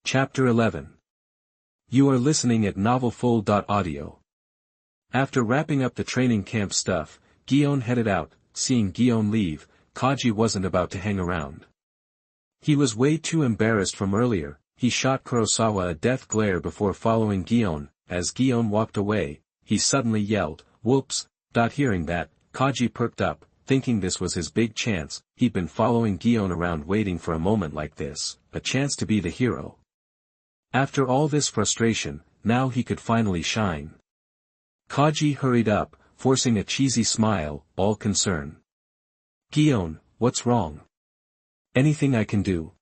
Chapter 11. You are listening at novelfull.audio. After wrapping up the training camp stuff, Gion headed out. Seeing Gion leave, Kaji wasn't about to hang around. He was way too embarrassed from earlier. He shot Kurosawa a death glare before following Gion. As Gion walked away, he suddenly yelled, "Whoops!" Hearing that, Kaji perked up, thinking this was his big chance. He'd been following Gion around waiting for a moment like this, a chance to be the hero. After all this frustration, now he could finally shine. Kaji hurried up, forcing a cheesy smile, all concern. "Gion, what's wrong? Anything I can do?"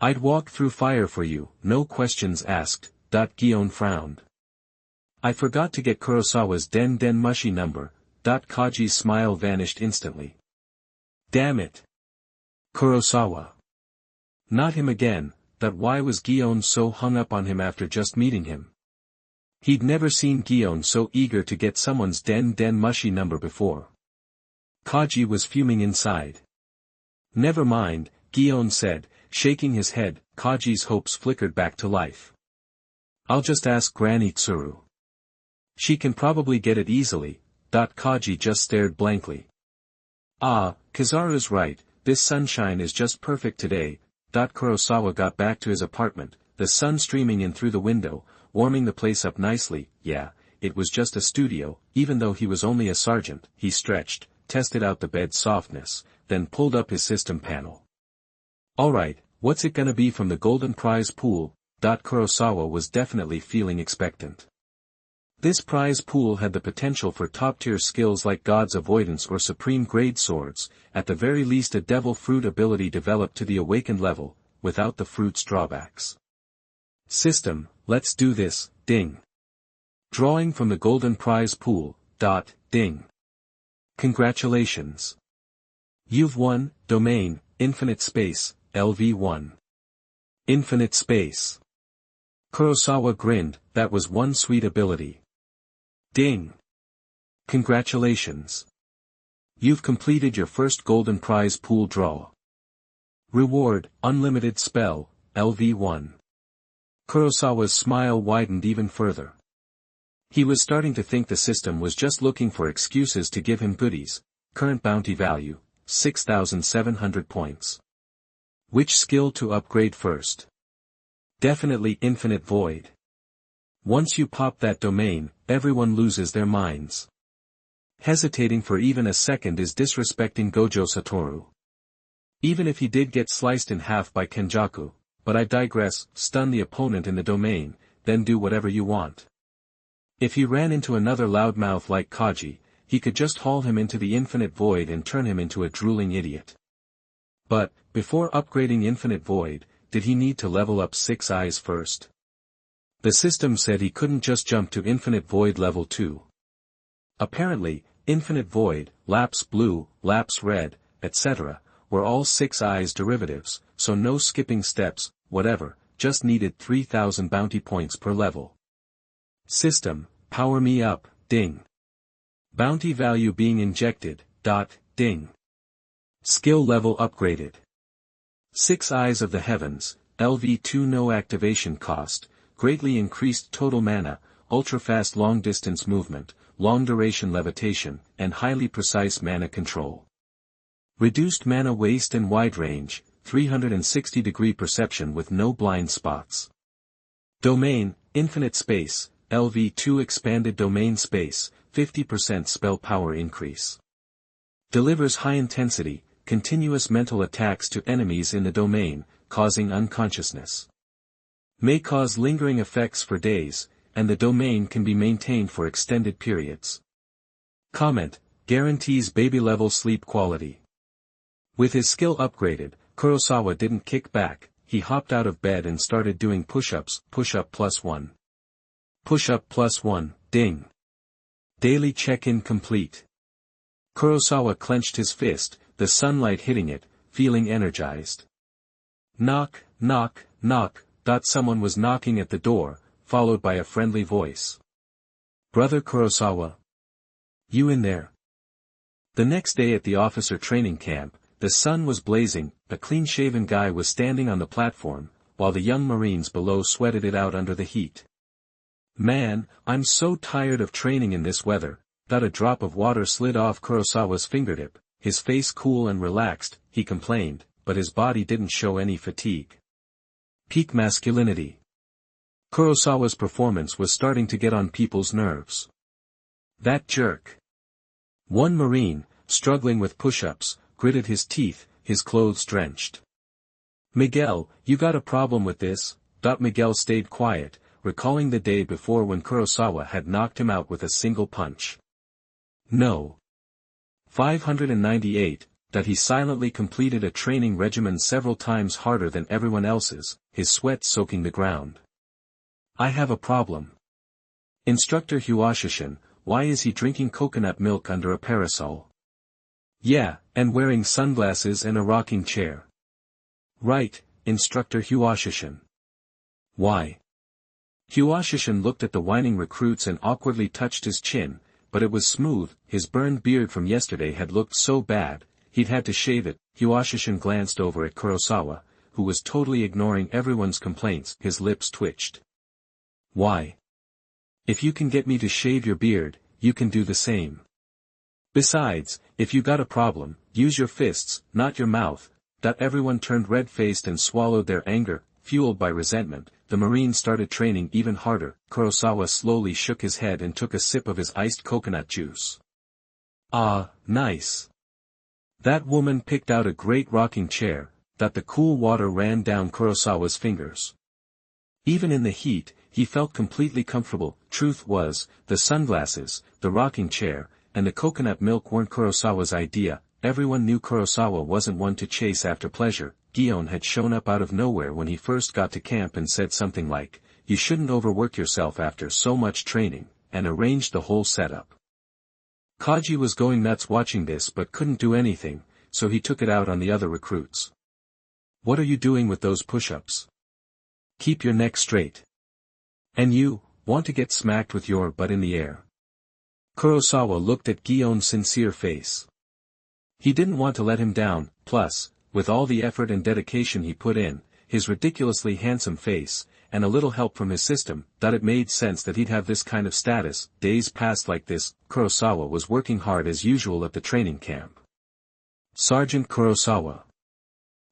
"I'd walk through fire for you, no questions asked." Gion frowned. "I forgot to get Kurosawa's den mushy number." Kaji's smile vanished instantly. "Damn it. Kurosawa. Not him again." Why was Gion so hung up on him after just meeting him? He'd never seen Gion so eager to get someone's den mushy number before. Kaji was fuming inside. "Never mind," Gion said, shaking his head. Kaji's hopes flickered back to life. "I'll just ask Granny Tsuru. She can probably get it easily." Kaji just stared blankly. "Ah, Kizaru's right, this sunshine is just perfect today." Kurosawa got back to his apartment, the sun streaming in through the window, warming the place up nicely. Yeah, it was just a studio, even though he was only a sergeant. He stretched, tested out the bed's softness, then pulled up his system panel. "Alright, what's it gonna be from the golden prize pool?" Kurosawa was definitely feeling expectant. This prize pool had the potential for top-tier skills like God's Avoidance or Supreme-grade swords, at the very least a Devil Fruit ability developed to the Awakened level, without the fruit's drawbacks. "System, let's do this." Ding. "Drawing from the golden prize pool." Ding. "Congratulations. You've won, Domain, Infinite Space, LV1. Infinite Space." Kurosawa grinned. That was one sweet ability. Ding. "Congratulations. You've completed your first golden prize pool draw. Reward, Unlimited Spell, LV1. Kurosawa's smile widened even further. He was starting to think the system was just looking for excuses to give him goodies. Current bounty value, 6,700 points. Which skill to upgrade first? Definitely Infinite Void. Once you pop that domain, everyone loses their minds. Hesitating for even a second is disrespecting Gojo Satoru. Even if he did get sliced in half by Kenjaku, but I digress. Stun the opponent in the domain, then do whatever you want. If he ran into another loudmouth like Kaji, he could just haul him into the Infinite Void and turn him into a drooling idiot. But, before upgrading Infinite Void, did he need to level up 6 Eyes first? The system said he couldn't just jump to Infinite Void level 2. Apparently, Infinite Void, Lapse Blue, Lapse Red, etc., were all 6 Eyes derivatives, so no skipping steps, whatever, just needed 3,000 bounty points per level. System, power me up. Ding. Bounty value being injected. Ding. Skill level upgraded. 6 Eyes of the Heavens, LV2 no activation cost, greatly increased total mana, ultra-fast long-distance movement, long-duration levitation, and highly precise mana control. Reduced mana waste and wide range, 360-degree perception with no blind spots. Domain, Infinite Space, LV2 expanded domain space, 50% spell power increase. Delivers high-intensity, continuous mental attacks to enemies in the domain, causing unconsciousness. May cause lingering effects for days, and the domain can be maintained for extended periods. Comment, guarantees baby-level sleep quality. With his skill upgraded, Kurosawa didn't kick back. He hopped out of bed and started doing push-ups. Push-up +1. Push-up +1, ding. Daily check-in complete. Kurosawa clenched his fist, the sunlight hitting it, feeling energized. Knock, knock, knock. Someone was knocking at the door, followed by a friendly voice. "Brother Kurosawa? You in there?" The next day at the officer training camp, the sun was blazing. A clean-shaven guy was standing on the platform, while the young Marines below sweated it out under the heat. "Man, I'm so tired of training in this weather." A drop of water slid off Kurosawa's fingertip, his face cool and relaxed, he complained, but his body didn't show any fatigue. Peak masculinity. Kurosawa's performance was starting to get on people's nerves. "That jerk." One Marine, struggling with push-ups, gritted his teeth, his clothes drenched. "Miguel, you got a problem with this?" Miguel stayed quiet, recalling the day before when Kurosawa had knocked him out with a single punch. "No." 598, that he silently completed a training regimen several times harder than everyone else's, his sweat soaking the ground. "I have a problem. Instructor Huashishin, why is he drinking coconut milk under a parasol?" "Yeah, and wearing sunglasses and a rocking chair." "Right, Instructor Huashishin." "Why?" Huashishin looked at the whining recruits and awkwardly touched his chin, but it was smooth. His burned beard from yesterday had looked so bad, he'd had to shave it. Huashishin glanced over at Kurosawa, who was totally ignoring everyone's complaints. His lips twitched. "Why? If you can get me to shave your beard, you can do the same. Besides, if you got a problem, use your fists, not your mouth." Everyone turned red-faced and swallowed their anger, fueled by resentment. The Marines started training even harder. Kurosawa slowly shook his head and took a sip of his iced coconut juice. "Ah, nice." That woman picked out a great rocking chair. The cool water ran down Kurosawa's fingers. Even in the heat, he felt completely comfortable. Truth was, the sunglasses, the rocking chair, and the coconut milk weren't Kurosawa's idea. Everyone knew Kurosawa wasn't one to chase after pleasure. Gion had shown up out of nowhere when he first got to camp and said something like, "You shouldn't overwork yourself after so much training," and arranged the whole setup. Kaji was going nuts watching this but couldn't do anything, so he took it out on the other recruits. "What are you doing with those push-ups? Keep your neck straight. And you, want to get smacked with your butt in the air." Kurosawa looked at Gion's sincere face. He didn't want to let him down, plus, with all the effort and dedication he put in, his ridiculously handsome face, and a little help from his system, it made sense that he'd have this kind of status. Days passed like this. Kurosawa was working hard as usual at the training camp. "Sergeant Kurosawa.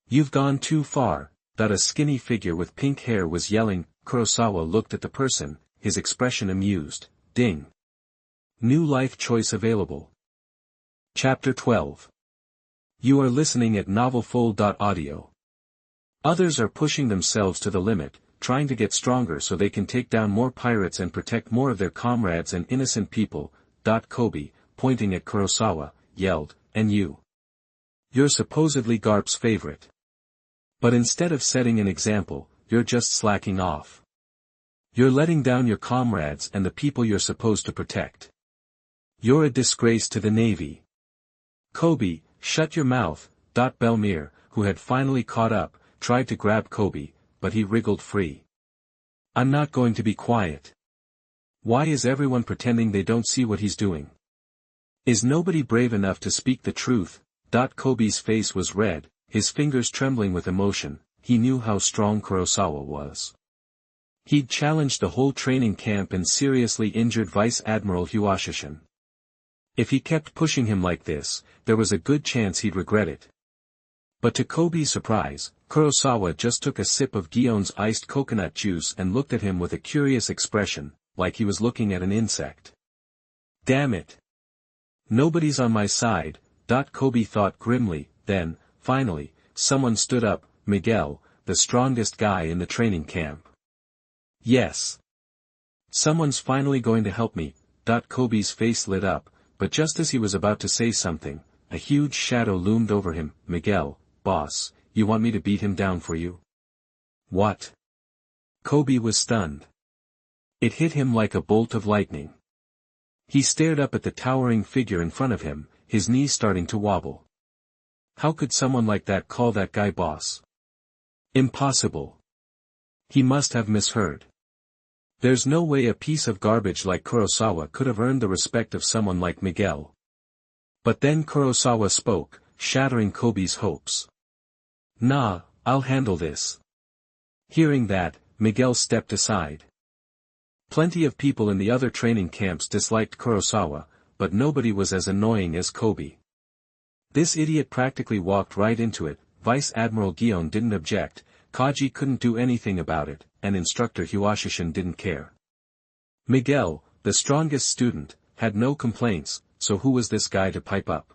You've gone too far," a skinny figure with pink hair was yelling. Kurosawa looked at the person, his expression amused. Ding. New life choice available. Chapter 12. You are listening at novelfold.audio. Others are pushing themselves to the limit, trying to get stronger so they can take down more pirates and protect more of their comrades and innocent people. Kobe, pointing at Kurosawa, yelled, "And you? You're supposedly Garp's favorite. But instead of setting an example, you're just slacking off. You're letting down your comrades and the people you're supposed to protect. You're a disgrace to the Navy." "Kobe, shut your mouth." Belmir, who had finally caught up, tried to grab Kobe, but he wriggled free. "I'm not going to be quiet. Why is everyone pretending they don't see what he's doing? Is nobody brave enough to speak the truth?" Kobe's face was red, his fingers trembling with emotion. He knew how strong Kurosawa was. He'd challenged the whole training camp and seriously injured Vice Admiral Huashishin. If he kept pushing him like this, there was a good chance he'd regret it. But to Kobe's surprise, Kurosawa just took a sip of Gion's iced coconut juice and looked at him with a curious expression, like he was looking at an insect. "Damn it. Nobody's on my side," Kobe thought grimly. Then, finally, someone stood up. Miguel, the strongest guy in the training camp. "Yes. Someone's finally going to help me." Kobe's face lit up, but just as he was about to say something, a huge shadow loomed over him. "Miguel, boss, you want me to beat him down for you?" "What?" Kobe was stunned. It hit him like a bolt of lightning. He stared up at the towering figure in front of him, his knees starting to wobble. How could someone like that call that guy boss? Impossible. He must have misheard. There's no way a piece of garbage like Kurosawa could have earned the respect of someone like Miguel. But then Kurosawa spoke, shattering Kobe's hopes. "Nah, I'll handle this." Hearing that, Miguel stepped aside. Plenty of people in the other training camps disliked Kurosawa, but nobody was as annoying as Kobe. This idiot practically walked right into it. Vice Admiral Gion didn't object, Kaji couldn't do anything about it, and Instructor Huashishin didn't care. Miguel, the strongest student, had no complaints, so who was this guy to pipe up?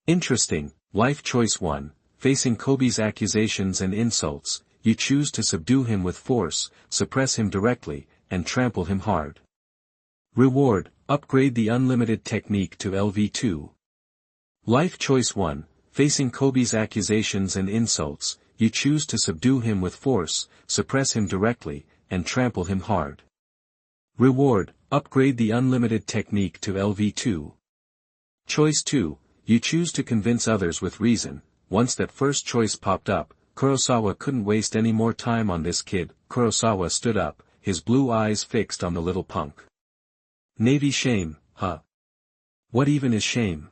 Interesting. Life choice 1, facing Kobe's accusations and insults, you choose to subdue him with force, suppress him directly, and trample him hard. Reward, upgrade the unlimited technique to LV2. Life choice 1, facing Kobe's accusations and insults, you choose to subdue him with force, suppress him directly, and trample him hard. Reward, upgrade the unlimited technique to LV2. Choice 2, you choose to convince others with reason. Once that first choice popped up, Kurosawa couldn't waste any more time on this kid. Kurosawa stood up, his blue eyes fixed on the little punk. Navy shame, huh? What even is shame?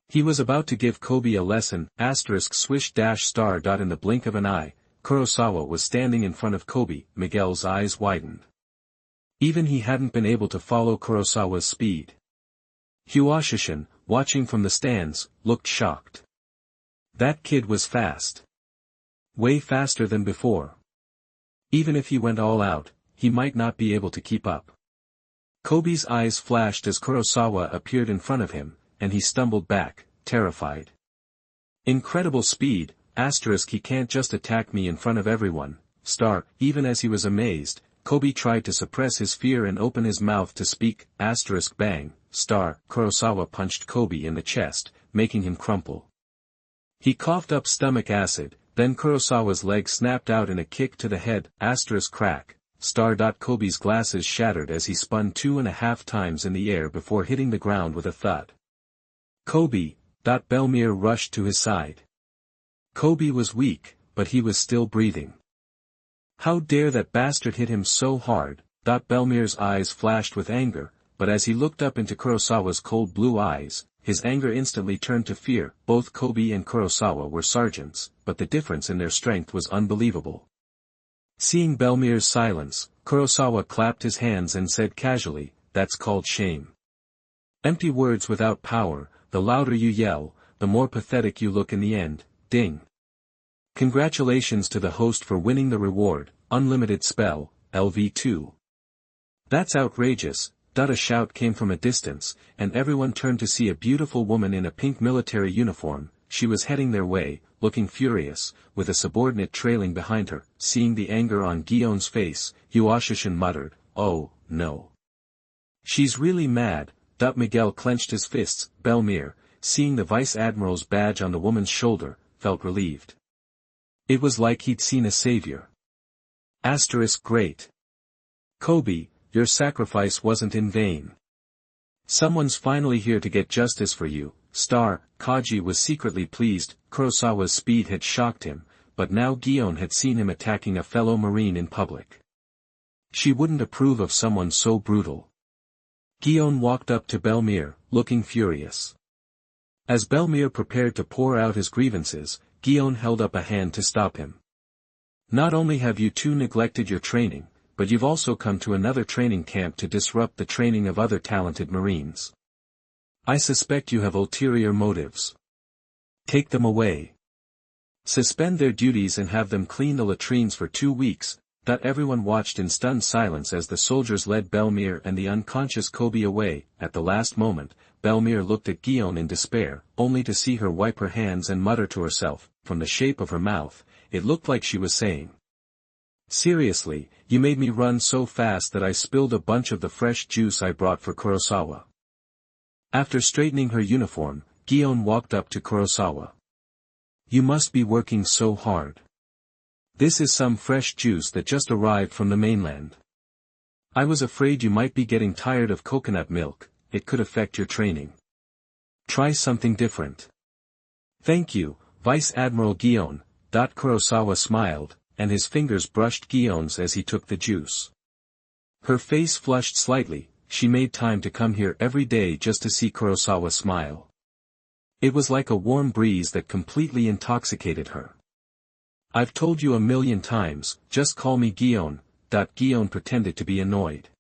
He was about to give Kobe a lesson, *swish star. In the blink of an eye, Kurosawa was standing in front of Kobe. Miguel's eyes widened. Even he hadn't been able to follow Kurosawa's speed. Huashishin, watching from the stands, looked shocked. That kid was fast. Way faster than before. Even if he went all out, he might not be able to keep up. Kobe's eyes flashed as Kurosawa appeared in front of him, and he stumbled back, terrified. Incredible speed, he can't just attack me in front of everyone, Even as he was amazed, Kobe tried to suppress his fear and open his mouth to speak, bang, Kurosawa punched Kobe in the chest, making him crumple. He coughed up stomach acid, then Kurosawa's leg snapped out in a kick to the head, crack, Kobe's glasses shattered as he spun 2.5 times in the air before hitting the ground with a thud. Kobe, Belmir rushed to his side. Kobe was weak, but he was still breathing. How dare that bastard hit him so hard? Belmir's eyes flashed with anger, but as he looked up into Kurosawa's cold blue eyes, his anger instantly turned to fear. Both Kobe and Kurosawa were sergeants, but the difference in their strength was unbelievable. Seeing Belmir's silence, Kurosawa clapped his hands and said casually, "That's called shame. Empty words without power, the louder you yell, the more pathetic you look in the end." Ding. Congratulations to the host for winning the reward, unlimited spell, LV2. That's outrageous. A shout came from a distance, and everyone turned to see a beautiful woman in a pink military uniform. She was heading their way, looking furious, with a subordinate trailing behind her. Seeing the anger on Gion's face, Huashishin muttered, "Oh, no. She's really mad." Miguel clenched his fists. Belmir, seeing the vice admiral's badge on the woman's shoulder, felt relieved. It was like he'd seen a savior. Great. Kobe, your sacrifice wasn't in vain. Someone's finally here to get justice for you. Kaji was secretly pleased. Kurosawa's speed had shocked him, but now Gion had seen him attacking a fellow Marine in public. She wouldn't approve of someone so brutal. Gion walked up to Belmir, looking furious. As Belmir prepared to pour out his grievances, Gion held up a hand to stop him. "Not only have you two neglected your training, but you've also come to another training camp to disrupt the training of other talented Marines. I suspect you have ulterior motives. Take them away. Suspend their duties and have them clean the latrines for 2 weeks." Everyone watched in stunned silence as the soldiers led Belmir and the unconscious Kobe away. At the last moment, Belmir looked at Gion in despair, only to see her wipe her hands and mutter to herself. From the shape of her mouth, it looked like she was saying, "Seriously, you made me run so fast that I spilled a bunch of the fresh juice I brought for Kurosawa." After straightening her uniform, Gion walked up to Kurosawa. "You must be working so hard. This is some fresh juice that just arrived from the mainland. I was afraid you might be getting tired of coconut milk, it could affect your training. Try something different." "Thank you, Vice Admiral Gion." Kurosawa smiled, and his fingers brushed Gion's as he took the juice. Her face flushed slightly. She made time to come here every day just to see Kurosawa smile. It was like a warm breeze that completely intoxicated her. I've told you a million times, just call me Gion. Gion pretended to be annoyed.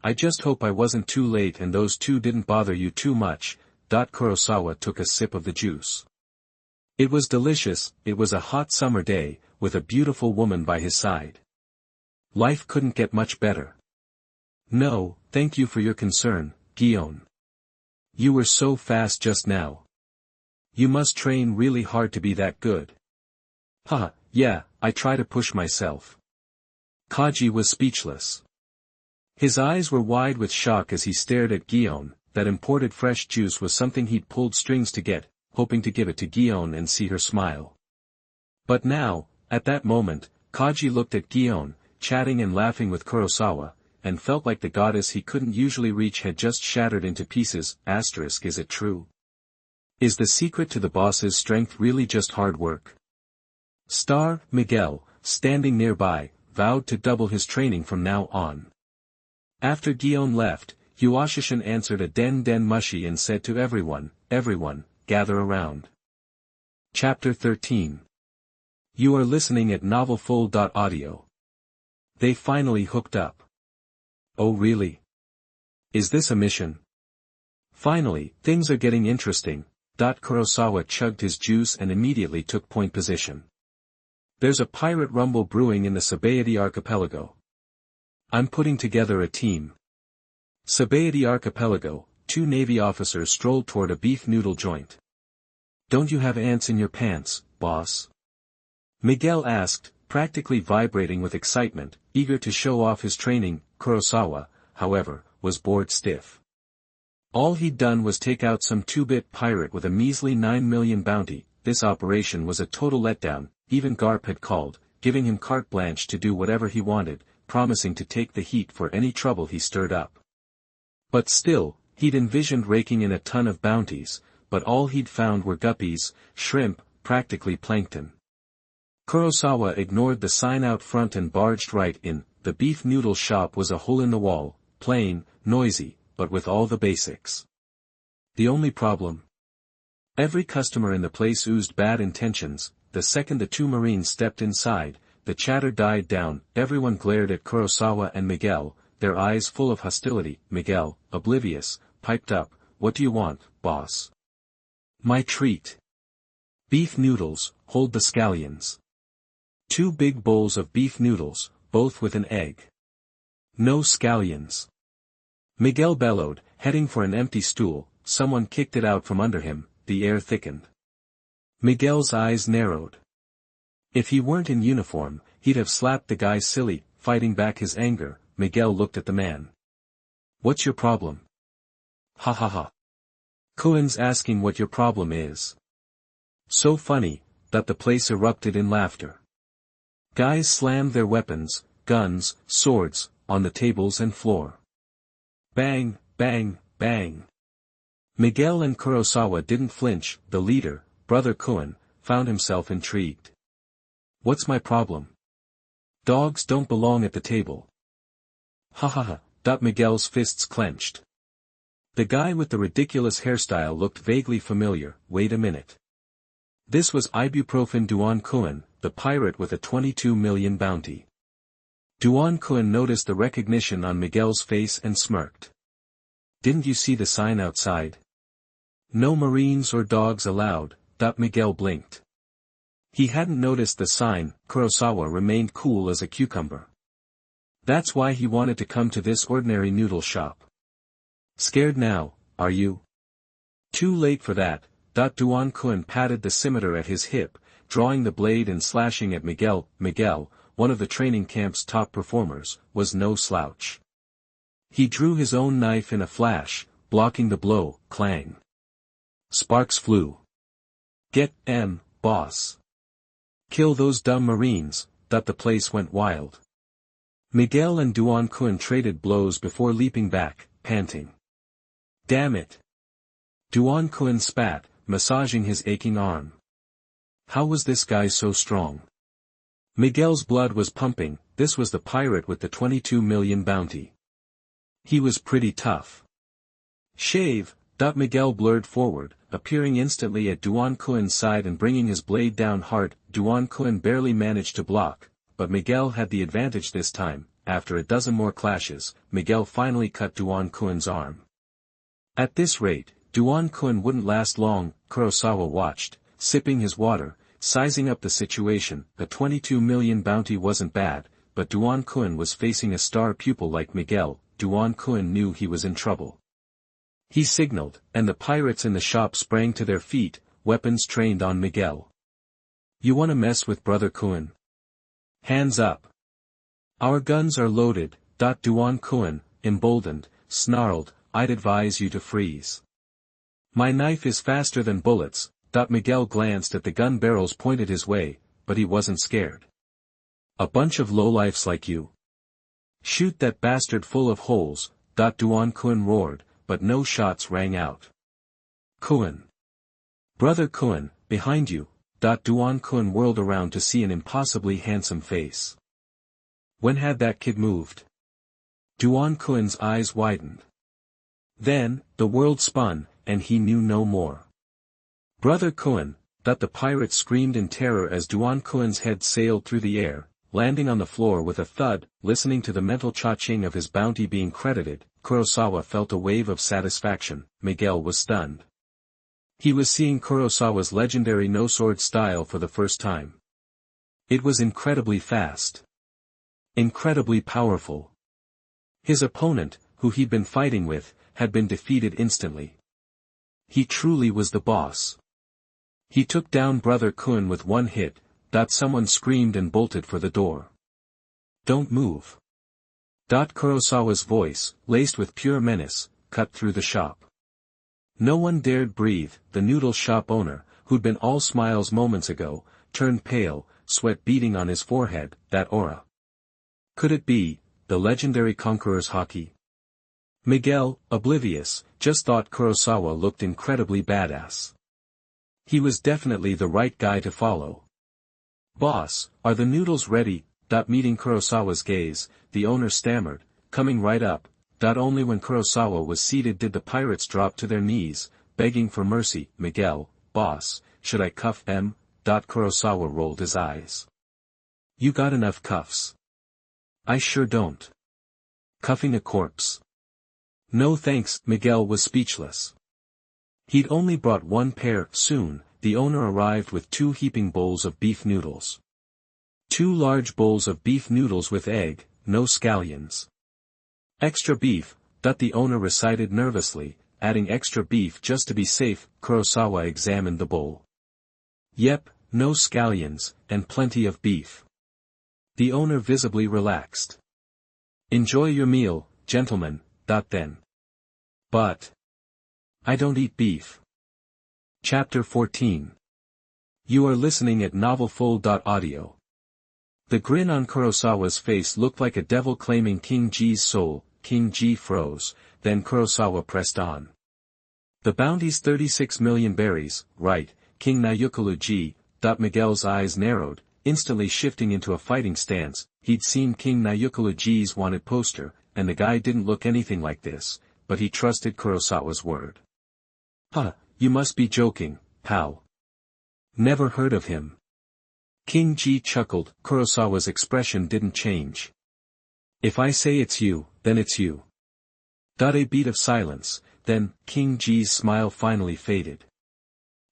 I just hope I wasn't too late and those two didn't bother you too much. Kurosawa took a sip of the juice. It was delicious. It was a hot summer day, with a beautiful woman by his side. Life couldn't get much better. No, thank you for your concern, Gion. You were so fast just now. You must train really hard to be that good. Haha, yeah, I try to push myself. Kaji was speechless. His eyes were wide with shock as he stared at Gion. That imported fresh juice was something he'd pulled strings to get, hoping to give it to Gion and see her smile. But now, at that moment, Kaji looked at Gion, chatting and laughing with Kurosawa, and felt like the goddess he couldn't usually reach had just shattered into pieces. Is it true? Is the secret to the boss's strength really just hard work? Miguel, standing nearby, vowed to double his training from now on. After Gion left, Yuashishin answered a den mushi and said to everyone, gather around. Chapter 13. You are listening at novelfull.audio. They finally hooked up. Oh really? Is this a mission? Finally, things are getting interesting. Kurosawa chugged his juice and immediately took point position. There's a pirate rumble brewing in the Sabaody archipelago. I'm putting together a team. Sabaody archipelago, 2 Navy officers strolled toward a beef noodle joint. Don't you have ants in your pants, boss? Miguel asked, practically vibrating with excitement, eager to show off his training. Kurosawa, however, was bored stiff. All he'd done was take out some 2-bit pirate with a measly 9 million bounty. This operation was a total letdown. Even Garp had called, giving him carte blanche to do whatever he wanted, promising to take the heat for any trouble he stirred up. But still, he'd envisioned raking in a ton of bounties, but all he'd found were guppies, shrimp, practically plankton. Kurosawa ignored the sign out front and barged right in. The beef noodle shop was a hole in the wall, plain, noisy, but with all the basics. The only problem? Every customer in the place oozed bad intentions. The second the 2 Marines stepped inside, the chatter died down. Everyone glared at Kurosawa and Miguel, their eyes full of hostility. Miguel, oblivious, piped up, "What do you want, boss?" "My treat. Beef noodles, hold the scallions." 2 big bowls of beef noodles, both with an egg. "No scallions." Miguel bellowed, heading for an empty stool. Someone kicked it out from under him. The air thickened. Miguel's eyes narrowed. If he weren't in uniform, he'd have slapped the guy silly. Fighting back his anger, Miguel looked at the man. "What's your problem?" "Ha ha ha. Kuen's asking what your problem is." So funny, that the place erupted in laughter. Guys slammed their weapons, guns, swords, on the tables and floor. Bang, bang, bang. Miguel and Kurosawa didn't flinch. The leader, Brother Kuen, found himself intrigued. "What's my problem?" "Dogs don't belong at the table." Ha ha ha. Miguel's fists clenched. The guy with the ridiculous hairstyle looked vaguely familiar. Wait a minute. This was Ibuprofen Duan Kuen, the pirate with a 22 million bounty. Duan Kuen noticed the recognition on Miguel's face and smirked. "Didn't you see the sign outside? No Marines or dogs allowed." Miguel blinked. He hadn't noticed the sign. Kurosawa remained cool as a cucumber. That's why he wanted to come to this ordinary noodle shop. "Scared now, are you?" "Too late for that." Duan Kuen patted the scimitar at his hip, drawing the blade and slashing at Miguel. Miguel, one of the training camp's top performers, was no slouch. He drew his own knife in a flash, blocking the blow. Clang. Sparks flew. "Get boss. Kill those dumb Marines." The place went wild. Miguel and Duan Kuen traded blows before leaping back, panting. "Damn it." Duan Kuen spat, massaging his aching arm. How was this guy so strong? Miguel's blood was pumping. This was the pirate with the 22 million bounty. He was pretty tough. "Shave." Miguel blurred forward, appearing instantly at Duan Kuen's side and bringing his blade down hard. Duan barely managed to block, but Miguel had the advantage this time. After a dozen more clashes, Miguel finally cut Duan's arm. At this rate, Duan wouldn't last long. Kurosawa watched, sipping his water, sizing up the situation. The 22 million bounty wasn't bad, but Duan was facing a star pupil like Miguel. Duan knew he was in trouble. He signaled, and the pirates in the shop sprang to their feet, weapons trained on Miguel. "You wanna mess with Brother Kun? Hands up. Our guns are loaded." Duan, emboldened, snarled, "I'd advise you to freeze. My knife is faster than bullets." Miguel glanced at the gun barrels pointed his way, but he wasn't scared. "A bunch of lowlifes like you. Shoot that bastard full of holes." Duan roared, but no shots rang out. "Kun. Brother Kun, behind you." Duan whirled around to see an impossibly handsome face. When had that kid moved? Duan's eyes widened. Then, the world spun, and he knew no more. "Brother Kun," the pirate screamed in terror as Duan's head sailed through the air, landing on the floor with a thud. Listening to the mental cha-ching of his bounty being credited, Kurosawa felt a wave of satisfaction. Miguel was stunned. He was seeing Kurosawa's legendary no-sword style for the first time. It was incredibly fast. Incredibly powerful. His opponent, who he'd been fighting with, had been defeated instantly. He truly was the boss. He took down Brother Kun with one hit. Someone screamed and bolted for the door. "Don't move." Kurosawa's voice, laced with pure menace, cut through the shop. No one dared breathe. The noodle shop owner, who'd been all smiles moments ago, turned pale, sweat beading on his forehead. That aura. Could it be the legendary conqueror's Hawkeye? Miguel, oblivious, just thought Kurosawa looked incredibly badass. He was definitely the right guy to follow. "Boss, are the noodles ready?" Meeting Kurosawa's gaze, the owner stammered, "Coming right up." Only when Kurosawa was seated did the pirates drop to their knees, begging for mercy. "Miguel, boss, should I cuff them?" Kurosawa rolled his eyes. "You got enough cuffs." "I sure don't. Cuffing a corpse?" "No thanks." Miguel was speechless. He'd only brought one pair. Soon, the owner arrived with 2 heaping bowls of beef noodles. 2 large bowls of beef noodles with egg, no scallions. "Extra beef," the owner recited nervously, adding extra beef just to be safe. Kurosawa examined the bowl. "Yep, no scallions, and plenty of beef." The owner visibly relaxed. "Enjoy your meal, gentlemen." Then. "But I don't eat beef." Chapter 14. You are listening at novelfull.audio. The grin on Kurosawa's face looked like a devil claiming King Ji's soul. King Ji froze, then Kurosawa pressed on. "The bounty's 36 million berries, right, King Nayukulu Ji?" Miguel's eyes narrowed, instantly shifting into a fighting stance. He'd seen King Nayukulu Ji's wanted poster, and the guy didn't look anything like this, but he trusted Kurosawa's word. "Huh, you must be joking, pal. Never heard of him." King Ji chuckled. Kurosawa's expression didn't change. "If I say it's you, then it's you." A beat of silence, then, King Ji's smile finally faded.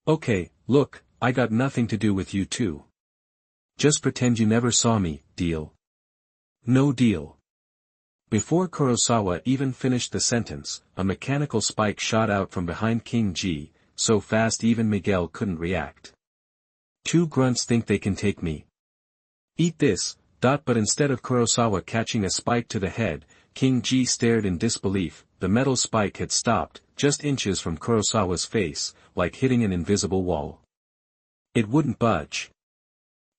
"Okay, look, I got nothing to do with you too. Just pretend you never saw me, deal?" "No deal." Before Kurosawa even finished the sentence, a mechanical spike shot out from behind King Ji, so fast even Miguel couldn't react. "2 grunts think they can take me. Eat this." But instead of Kurosawa catching a spike to the head, King Ji stared in disbelief. The metal spike had stopped, just inches from Kurosawa's face, like hitting an invisible wall. It wouldn't budge.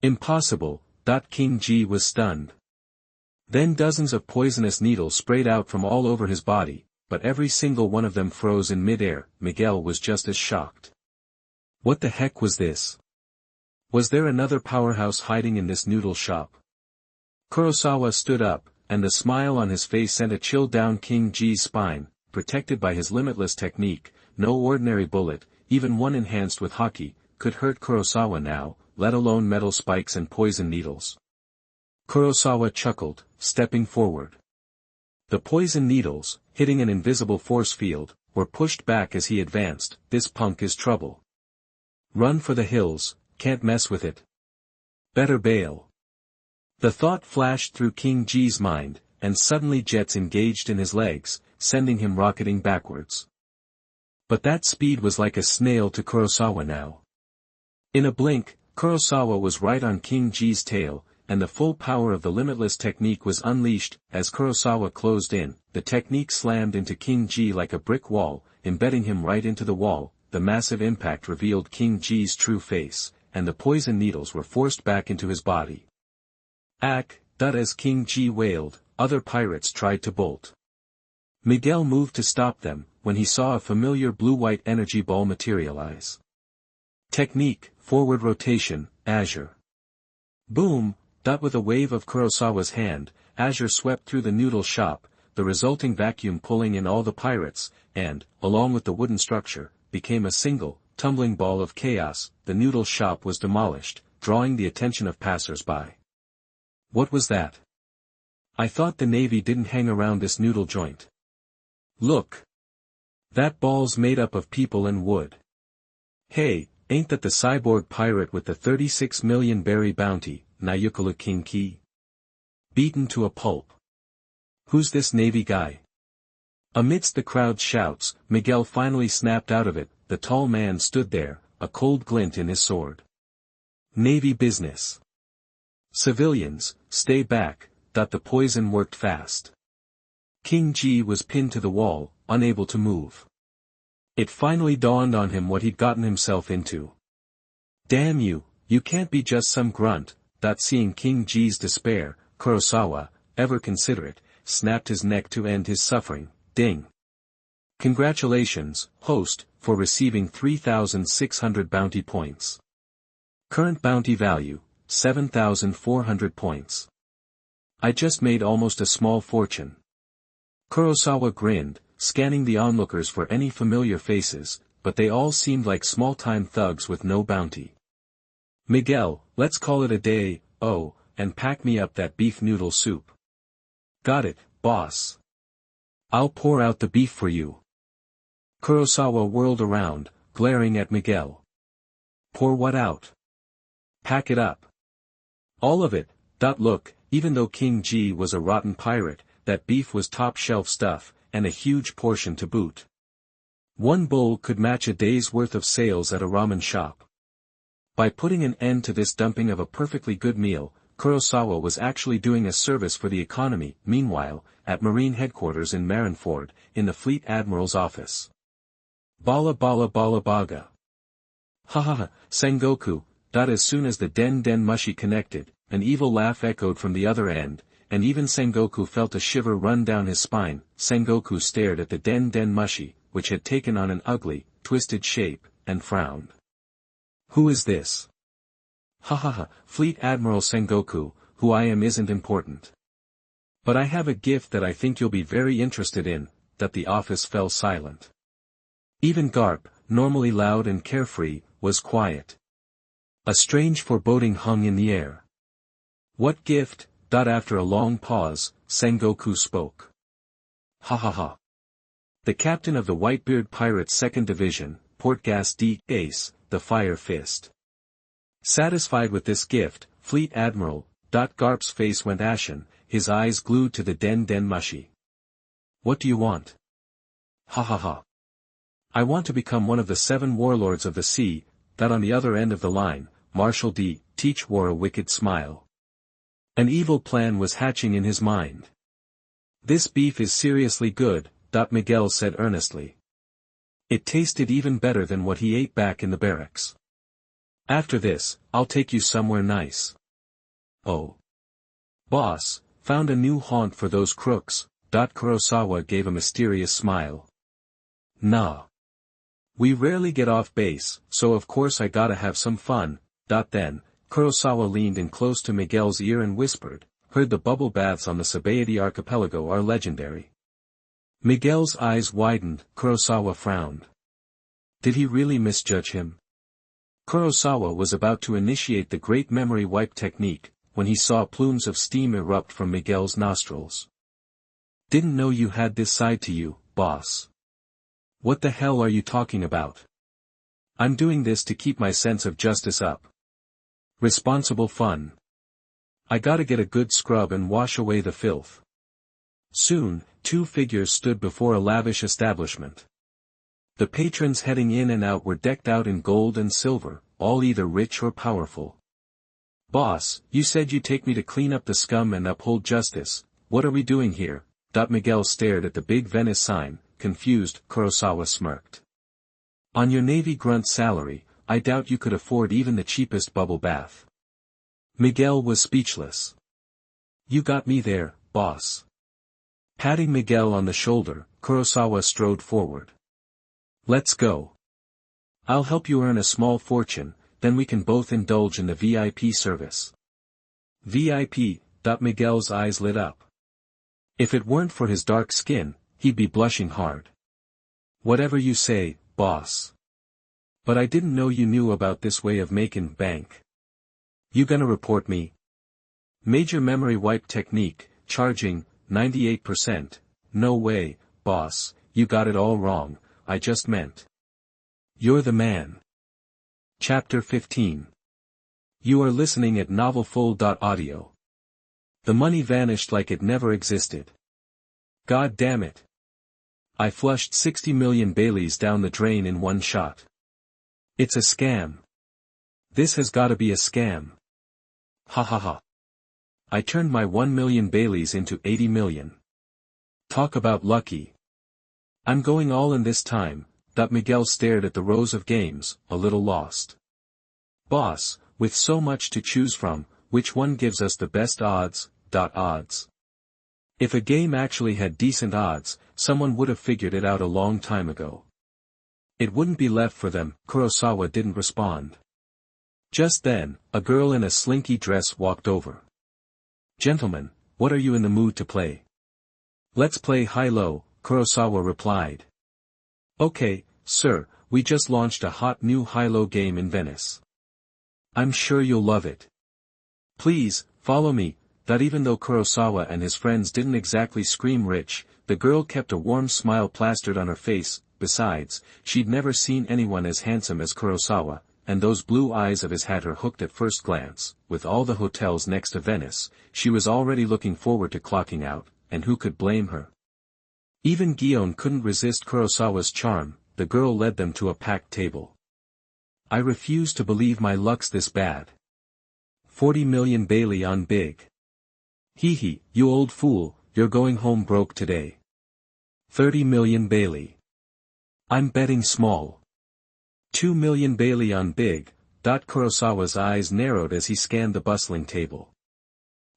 "Impossible." King Ji was stunned. Then dozens of poisonous needles sprayed out from all over his body, but every single one of them froze in mid-air. Miguel was just as shocked. What the heck was this? Was there another powerhouse hiding in this noodle shop? Kurosawa stood up, and the smile on his face sent a chill down King Ji's spine. Protected by his limitless technique, no ordinary bullet, even one enhanced with Hawkeye, could hurt Kurosawa now. let alone metal spikes and poison needles. Kurosawa chuckled, stepping forward. The poison needles, hitting an invisible force field, were pushed back as he advanced. This punk is trouble. Run for the hills, can't mess with it. Better bail. The thought flashed through King Ji's mind, and suddenly jets engaged in his legs, sending him rocketing backwards. But that speed was like a snail to Kurosawa now. In a blink, Kurosawa was right on King Ji's tail, and the full power of the limitless technique was unleashed. As Kurosawa closed in, the technique slammed into King Ji like a brick wall, embedding him right into the wall. The massive impact revealed King Ji's true face, and the poison needles were forced back into his body. Ack, dut as King Ji wailed, other pirates tried to bolt. Miguel moved to stop them, when he saw a familiar blue-white energy ball materialize. Technique, forward rotation, azure. Boom, dot with a wave of Kurosawa's hand, azure swept through the noodle shop, the resulting vacuum pulling in all the pirates, and, along with the wooden structure, became a single, tumbling ball of chaos. The noodle shop was demolished, drawing the attention of passers-by. What was that? I thought the Navy didn't hang around this noodle joint. Look. That ball's made up of people and wood. Hey, ain't that the cyborg pirate with the 36 million berry bounty, Nayukulu Kinki? Beaten to a pulp. Who's this Navy guy? Amidst the crowd's shouts, Miguel finally snapped out of it. The tall man stood there, a cold glint in his sword. Navy business. Civilians, stay back, the poison worked fast. King Ji was pinned to the wall, unable to move. It finally dawned on him what he'd gotten himself into. Damn you, you can't be just some grunt. Seeing King Ji's despair, Kurosawa, ever considerate, snapped his neck to end his suffering. Ding. Congratulations, host, for receiving 3,600 bounty points. Current bounty value, 7,400 points. I just made almost a small fortune. Kurosawa grinned, scanning the onlookers for any familiar faces, but they all seemed like small-time thugs with no bounty. Miguel, let's call it a day, oh, and pack me up that beef noodle soup. Got it, boss. I'll pour out the beef for you. Kurosawa whirled around, glaring at Miguel. Pour what out? Pack it up. All of it. Look, even though King Ji was a rotten pirate, that beef was top-shelf stuff, and a huge portion to boot. One bowl could match a day's worth of sales at a ramen shop. By putting an end to this dumping of a perfectly good meal, Kurosawa was actually doing a service for the economy. Meanwhile, at Marine headquarters in Marineford, in the Fleet Admiral's office. Bala bala bala baga. Ha ha ha, Sengoku. As soon as the Den Den Mushi connected, an evil laugh echoed from the other end, and even Sengoku felt a shiver run down his spine. Sengoku stared at the Den Den Mushi, which had taken on an ugly, twisted shape, and frowned. Who is this? Ha ha ha, Fleet Admiral Sengoku, who I am isn't important. But I have a gift that I think you'll be very interested in. The office fell silent. Even Garp, normally loud and carefree, was quiet. A strange foreboding hung in the air. What gift? After a long pause, Sengoku spoke. Ha ha ha. The captain of the Whitebeard Pirates 2nd Division, Portgas D. Ace, the Fire Fist. Satisfied with this gift, Fleet Admiral, Garp's face went ashen, his eyes glued to the Den Den Mushi. What do you want? Ha ha ha. I want to become one of the 7 warlords of the sea. On the other end of the line, Marshal D. Teach wore a wicked smile. An evil plan was hatching in his mind. This beef is seriously good, Miguel said earnestly. It tasted even better than what he ate back in the barracks. After this, I'll take you somewhere nice. Oh. Boss, found a new haunt for those crooks. Kurosawa gave a mysterious smile. Nah. We rarely get off base, so of course I gotta have some fun. Then, Kurosawa leaned in close to Miguel's ear and whispered, heard the bubble baths on the Sabaody archipelago are legendary. Miguel's eyes widened, Kurosawa frowned. Did he really misjudge him? Kurosawa was about to initiate the great memory wipe technique, when he saw plumes of steam erupt from Miguel's nostrils. Didn't know you had this side to you, boss. What the hell are you talking about? I'm doing this to keep my sense of justice up. Responsible fun. I gotta get a good scrub and wash away the filth. Soon, two figures stood before a lavish establishment. The patrons heading in and out were decked out in gold and silver, all either rich or powerful. Boss, you said you'd take me to clean up the scum and uphold justice. What are we doing here? Miguel stared at the big Venice sign. Confused. Kurosawa smirked. On your Navy grunt salary, I doubt you could afford even the cheapest bubble bath. Miguel was speechless. You got me there, boss. Patting Miguel on the shoulder, Kurosawa strode forward. Let's go. I'll help you earn a small fortune, then we can both indulge in the VIP service. VIP. Miguel's eyes lit up. If it weren't for his dark skin, he'd be blushing hard. Whatever you say, boss. But I didn't know you knew about this way of making bank. You gonna report me? Major memory wipe technique, charging, 98%. No way, boss, you got it all wrong, I just meant. You're the man. Chapter 15. You are listening at novelfull.audio. The money vanished like it never existed. God damn it. I flushed 60 million Baileys down the drain in one shot. It's a scam. This has gotta be a scam. Ha ha ha. I turned my 1 million Baileys into 80 million. Talk about lucky. I'm going all in this time. Miguel stared at the rows of games, a little lost. Boss, with so much to choose from, which one gives us the best odds? Odds. If a game actually had decent odds, someone would have figured it out a long time ago. It wouldn't be left for them. Kurosawa didn't respond. Just then, a girl in a slinky dress walked over. Gentlemen, what are you in the mood to play? Let's play high-low, Kurosawa replied. Okay, sir, we just launched a hot new high-low game in Venice. I'm sure you'll love it. Please, follow me. Even though Kurosawa and his friends didn't exactly scream rich, the girl kept a warm smile plastered on her face. Besides, she'd never seen anyone as handsome as Kurosawa, and those blue eyes of his had her hooked at first glance. With all the hotels next to Venice, she was already looking forward to clocking out, and who could blame her? Even Gion couldn't resist Kurosawa's charm. The girl led them to a packed table. I refuse to believe my luck's this bad. 40 million Bailey on big. Hee hee, you old fool, you're going home broke today. 30 million Bailey. I'm betting small. 2 million Bailey on big. Kurosawa's eyes narrowed as he scanned the bustling table.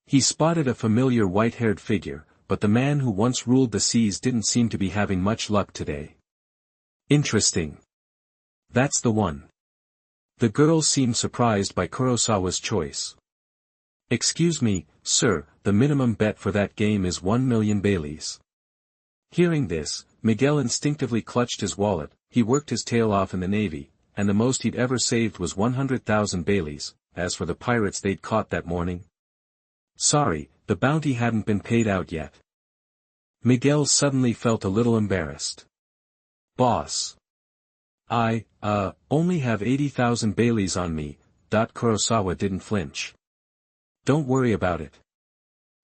He spotted a familiar white-haired figure, but the man who once ruled the seas didn't seem to be having much luck today. Interesting. That's the one. The girl seemed surprised by Kurosawa's choice. Excuse me, sir, the minimum bet for that game is 1 million Baileys. Hearing this, Miguel instinctively clutched his wallet. He worked his tail off in the Navy, and the most he'd ever saved was 100,000 Baileys. As for the pirates they'd caught that morning. Sorry, the bounty hadn't been paid out yet. Miguel suddenly felt a little embarrassed. Boss. I, only have 80,000 Baileys on me. Kurosawa didn't flinch. Don't worry about it.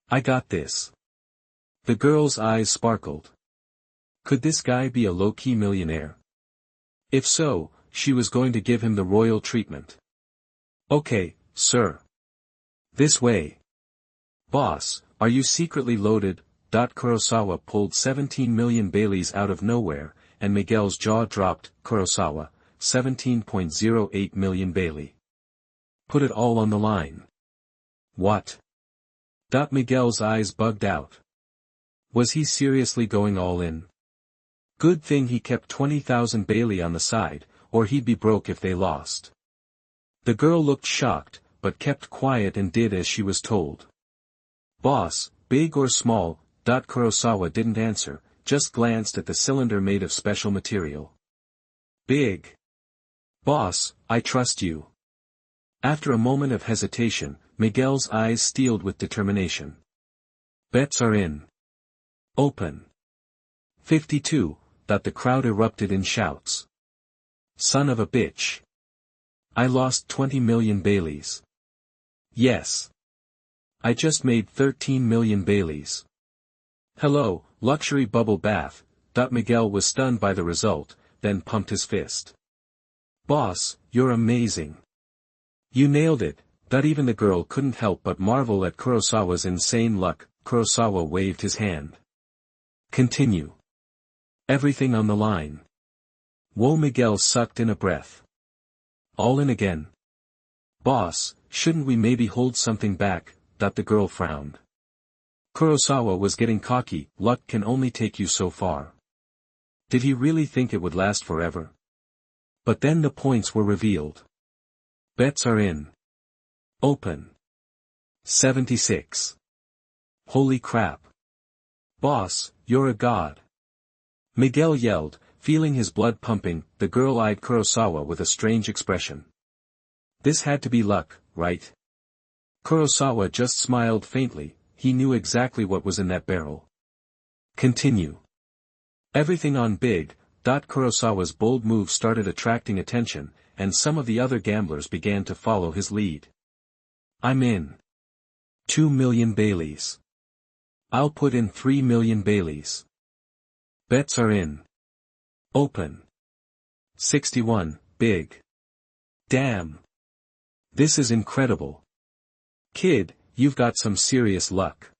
I got this. The girl's eyes sparkled. Could this guy be a low-key millionaire? If so, she was going to give him the royal treatment. Okay, sir. This way. Boss, are you secretly loaded? Kurosawa pulled 17 million Baileys out of nowhere, and Miguel's jaw dropped. Kurosawa, 17.08 million Bailey. Put it all on the line. What? Miguel's eyes bugged out. Was he seriously going all in? Good thing he kept 20,000 Bailey on the side, or he'd be broke if they lost. The girl looked shocked, but kept quiet and did as she was told. Boss, big or small? Kurosawa didn't answer, just glanced at the cylinder made of special material. Big. Boss, I trust you. After a moment of hesitation, Miguel's eyes steeled with determination. Bets are in. Open. 52, that the crowd erupted in shouts. Son of a bitch. I lost 20 million Baileys. Yes. I just made 13 million Baileys. Hello, luxury bubble bath. Miguel was stunned by the result, then pumped his fist. Boss, you're amazing. You nailed it. Even the girl couldn't help but marvel at Kurosawa's insane luck. Kurosawa waved his hand. Continue. Everything on the line. Whoa, Miguel sucked in a breath. All in again. Boss, shouldn't we maybe hold something back? The girl frowned. Kurosawa was getting cocky. Luck can only take you so far. Did he really think it would last forever? But then the points were revealed. Bets are in. Open. 76. Holy crap. Boss, you're a god. Miguel yelled, feeling his blood pumping. The girl eyed Kurosawa with a strange expression. This had to be luck, right? Kurosawa just smiled faintly. He knew exactly what was in that barrel. Continue. Everything on big. Kurosawa's bold move started attracting attention, and some of the other gamblers began to follow his lead. I'm in. 2 million Baileys. I'll put in 3 million Baileys. Bets are in. Open. 61, big. Damn. This is incredible. Kid, you've got some serious luck.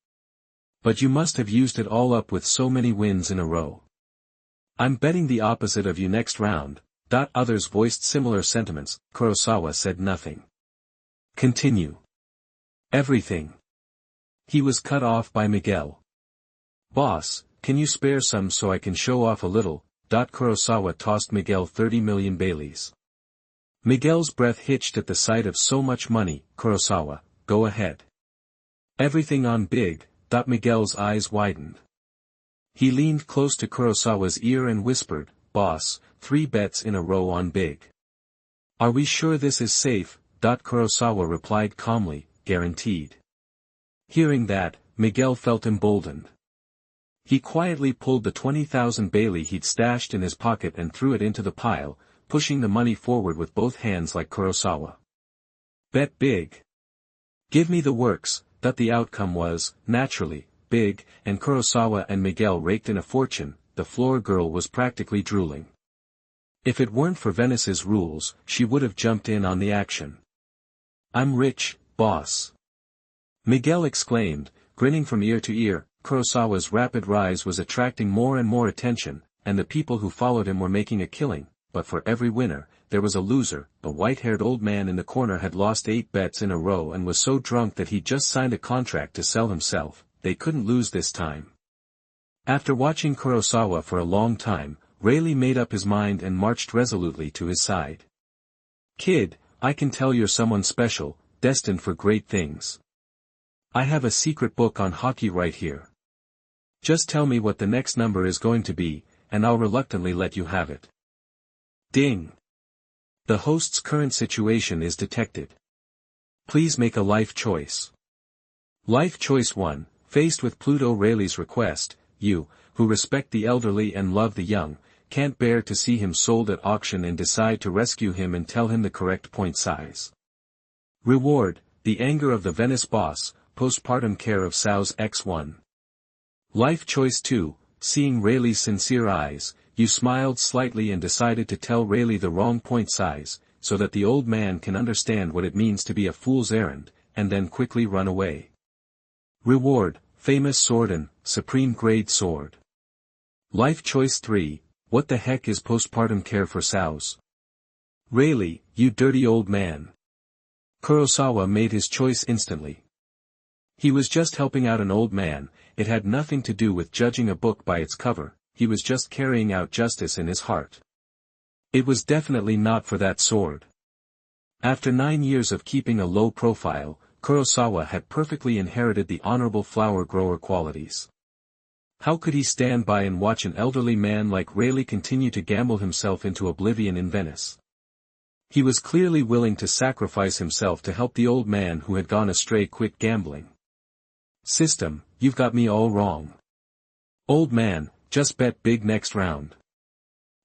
But you must have used it all up with so many wins in a row. I'm betting the opposite of you next round. Others voiced similar sentiments. Kurosawa said nothing. Continue. Everything. He was cut off by Miguel. Boss, can you spare some so I can show off a little? Kurosawa tossed Miguel 30 million Baileys. Miguel's breath hitched at the sight of so much money. Kurosawa, go ahead. Everything on big. Miguel's eyes widened. He leaned close to Kurosawa's ear and whispered, Boss, 3 bets in a row on big. Are we sure this is safe? Kurosawa replied calmly, guaranteed. Hearing that, Miguel felt emboldened. He quietly pulled the 20,000 Bailey he'd stashed in his pocket and threw it into the pile, pushing the money forward with both hands like Kurosawa. Bet big. Give me the works. The outcome was, naturally, big, and Kurosawa and Miguel raked in a fortune. The floor girl was practically drooling. If it weren't for Venice's rules, she would have jumped in on the action. I'm rich, boss. Miguel exclaimed, grinning from ear to ear. Kurosawa's rapid rise was attracting more and more attention, and the people who followed him were making a killing, but for every winner, there was a loser. A white-haired old man in the corner had lost 8 bets in a row and was so drunk that he'd just signed a contract to sell himself. They couldn't lose this time. After watching Kurosawa for a long time, Rayleigh made up his mind and marched resolutely to his side. Kid, I can tell you're someone special, destined for great things. I have a secret book on hockey right here. Just tell me what the next number is going to be, and I'll reluctantly let you have it. Ding. The host's current situation is detected. Please make a life choice. Life choice 1, faced with Pluto Rayleigh's request, you, who respect the elderly and love the young, can't bear to see him sold at auction and decide to rescue him and tell him the correct point size. Reward, the anger of the Venice boss, postpartum care of Sow's X1. Life choice 2, seeing Rayleigh's sincere eyes, you smiled slightly and decided to tell Rayleigh the wrong point size, so that the old man can understand what it means to be a fool's errand, and then quickly run away. Reward, famous sword and supreme grade sword. Life choice 3, what the heck is postpartum care for Sow's? Rayleigh, you dirty old man. Kurosawa made his choice instantly. He was just helping out an old man. It had nothing to do with judging a book by its cover. He was just carrying out justice in his heart. It was definitely not for that sword. After 9 years of keeping a low profile, Kurosawa had perfectly inherited the honorable flower grower qualities. How could he stand by and watch an elderly man like Rayleigh continue to gamble himself into oblivion in Venice? He was clearly willing to sacrifice himself to help the old man who had gone astray quit gambling. System, you've got me all wrong. Old man, just bet big next round.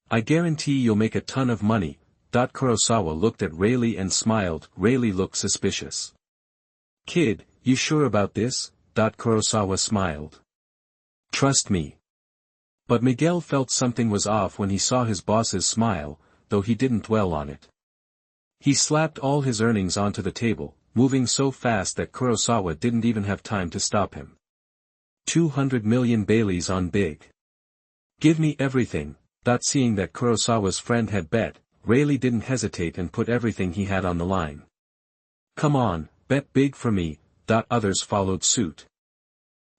I guarantee you'll make a ton of money. Kurosawa looked at Rayleigh and smiled. Rayleigh looked suspicious. Kid, you sure about this? Kurosawa smiled. Trust me. But Miguel felt something was off when he saw his boss's smile, though he didn't dwell on it. He slapped all his earnings onto the table, moving so fast that Kurosawa didn't even have time to stop him. 200 million Baileys on big. Give me everything. Seeing that Kurosawa's friend had bet, Rayleigh didn't hesitate and put everything he had on the line. Come on, bet big for me. Others followed suit.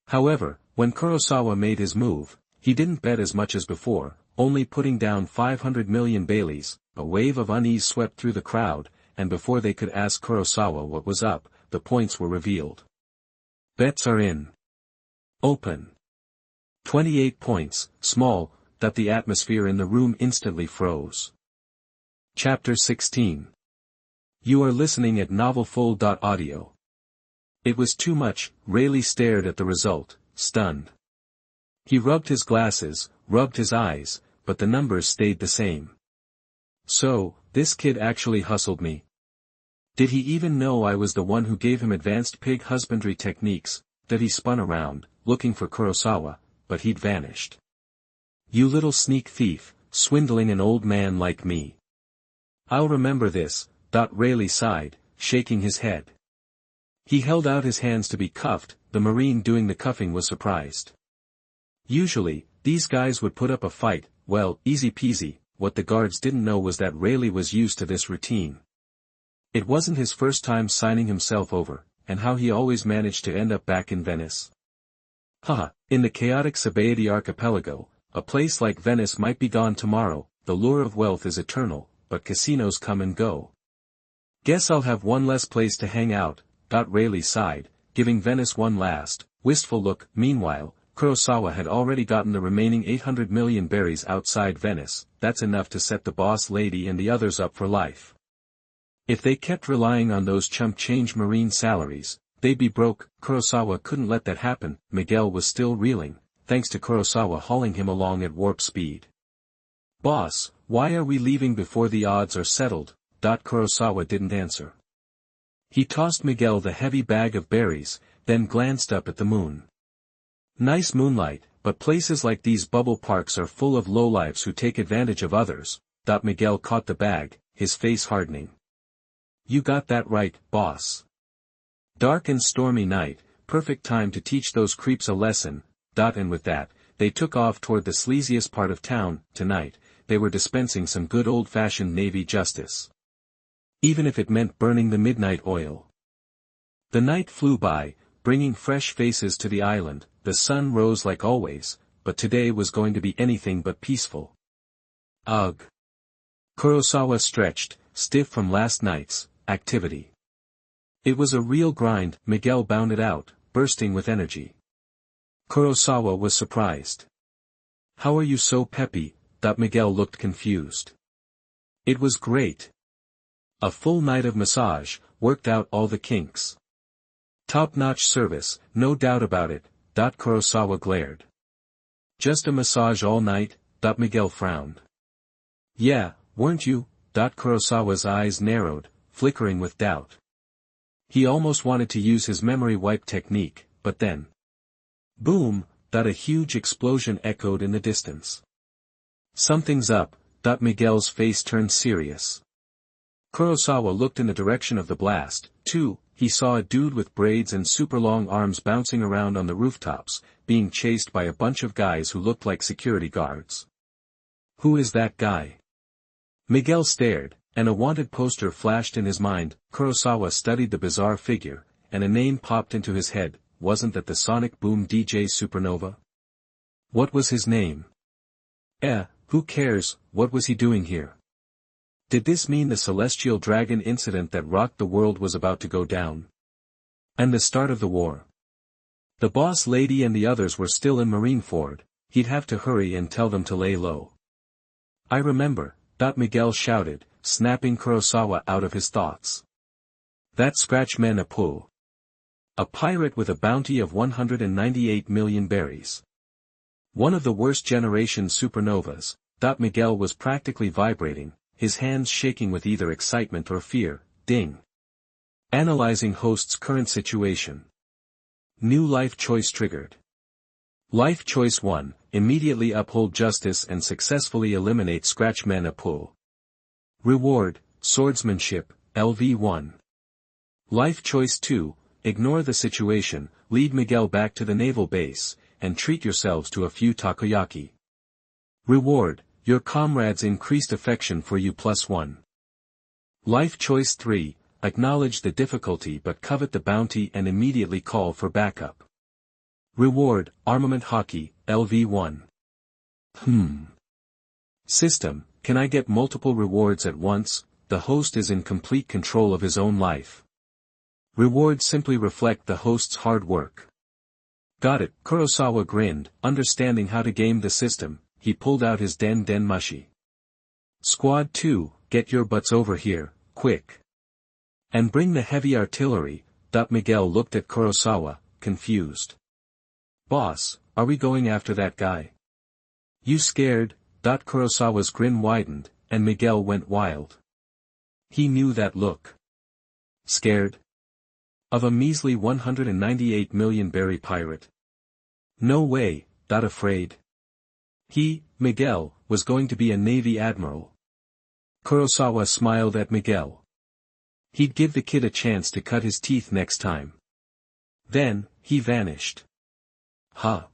However, when Kurosawa made his move, he didn't bet as much as before, only putting down 500 million Baileys. A wave of unease swept through the crowd, and before they could ask Kurosawa what was up, the points were revealed. Bets are in. Open. 28 points, small. The atmosphere in the room instantly froze. Chapter 16. You are listening at novelfull.audio. It was too much. Rayleigh stared at the result, stunned. He rubbed his glasses, rubbed his eyes, but the numbers stayed the same. So, this kid actually hustled me. Did he even know I was the one who gave him advanced pig husbandry techniques? That he spun around, looking for Kurosawa, but he'd vanished. You little sneak thief, swindling an old man like me. I'll remember this. Rayleigh sighed, shaking his head. He held out his hands to be cuffed. The Marine doing the cuffing was surprised. Usually, these guys would put up a fight. Well, easy peasy. What the guards didn't know was that Rayleigh was used to this routine. It wasn't his first time signing himself over, and how he always managed to end up back in Venice. Haha, in the chaotic Sabaody archipelago, a place like Venice might be gone tomorrow. The lure of wealth is eternal, but casinos come and go. Guess I'll have one less place to hang out. Rayleigh sighed, giving Venice one last, wistful look. Meanwhile, Kurosawa had already gotten the remaining 800 million berries outside Venice. That's enough to set the boss lady and the others up for life. If they kept relying on those chump change Marine salaries, they'd be broke. Kurosawa couldn't let that happen. Miguel was still reeling, thanks to Kurosawa hauling him along at warp speed. Boss, why are we leaving before the odds are settled? Kurosawa didn't answer. He tossed Miguel the heavy bag of berries, then glanced up at the moon. Nice moonlight, but places like these bubble parks are full of lowlifes who take advantage of others. Miguel caught the bag, his face hardening. You got that right, boss. Dark and stormy night, perfect time to teach those creeps a lesson. And with that, they took off toward the sleaziest part of town. Tonight, they were dispensing some good old-fashioned Navy justice. Even if it meant burning the midnight oil. The night flew by, bringing fresh faces to the island. The sun rose like always, but today was going to be anything but peaceful. Ugh. Kurosawa stretched, stiff from last night's activity. It was a real grind. Miguel bounded out, bursting with energy. Kurosawa was surprised. How are you so peppy? Miguel looked confused. It was great. A full night of massage, worked out all the kinks. Top-notch service, no doubt about it. Kurosawa glared. Just a massage all night? Miguel frowned. Yeah, weren't you? Kurosawa's eyes narrowed, flickering with doubt. He almost wanted to use his memory wipe technique, but then. Boom! A huge explosion echoed in the distance. Something's up. Miguel's face turned serious. Kurosawa looked in the direction of the blast. Too, he saw a dude with braids and super long arms bouncing around on the rooftops, being chased by a bunch of guys who looked like security guards. Who is that guy? Miguel stared, and a wanted poster flashed in his mind. Kurosawa studied the bizarre figure, and a name popped into his head. Wasn't that the Sonic Boom DJ Supernova? What was his name? Who cares? What was he doing here? Did this mean the celestial dragon incident that rocked the world was about to go down? And the start of the war? The boss lady and the others were still in Marineford. He'd have to hurry and tell them to lay low. I remember, Miguel shouted, snapping Kurosawa out of his thoughts. That Scratchman Apu. A pirate with a bounty of 198 million berries. One of the worst generation supernovas. Miguel was practically vibrating, his hands shaking with either excitement or fear. Ding. Analyzing host's current situation. New life choice triggered. Life choice 1, immediately uphold justice and successfully eliminate Scratchman Apu. Reward, swordsmanship, LV1. Life choice 2, ignore the situation, lead Miguel back to the naval base, and treat yourselves to a few takoyaki. Reward, your comrades' increased affection for you +1. Life choice 3, acknowledge the difficulty but covet the bounty and immediately call for backup. Reward, armament hockey, LV1. System, can I get multiple rewards at once? The host is in complete control of his own life. Rewards simply reflect the host's hard work. Got it, Kurosawa grinned, understanding how to game the system. He pulled out his den mushi. Squad 2, get your butts over here, quick. And bring the heavy artillery. Miguel looked at Kurosawa, confused. Boss, are we going after that guy? You scared? Kurosawa's grin widened, and Miguel went wild. He knew that look. Scared? Of a measly 198 million berry pirate? No way, afraid. He, Miguel, was going to be a Navy admiral. Kurosawa smiled at Miguel. He'd give the kid a chance to cut his teeth next time. Then, he vanished. Huh.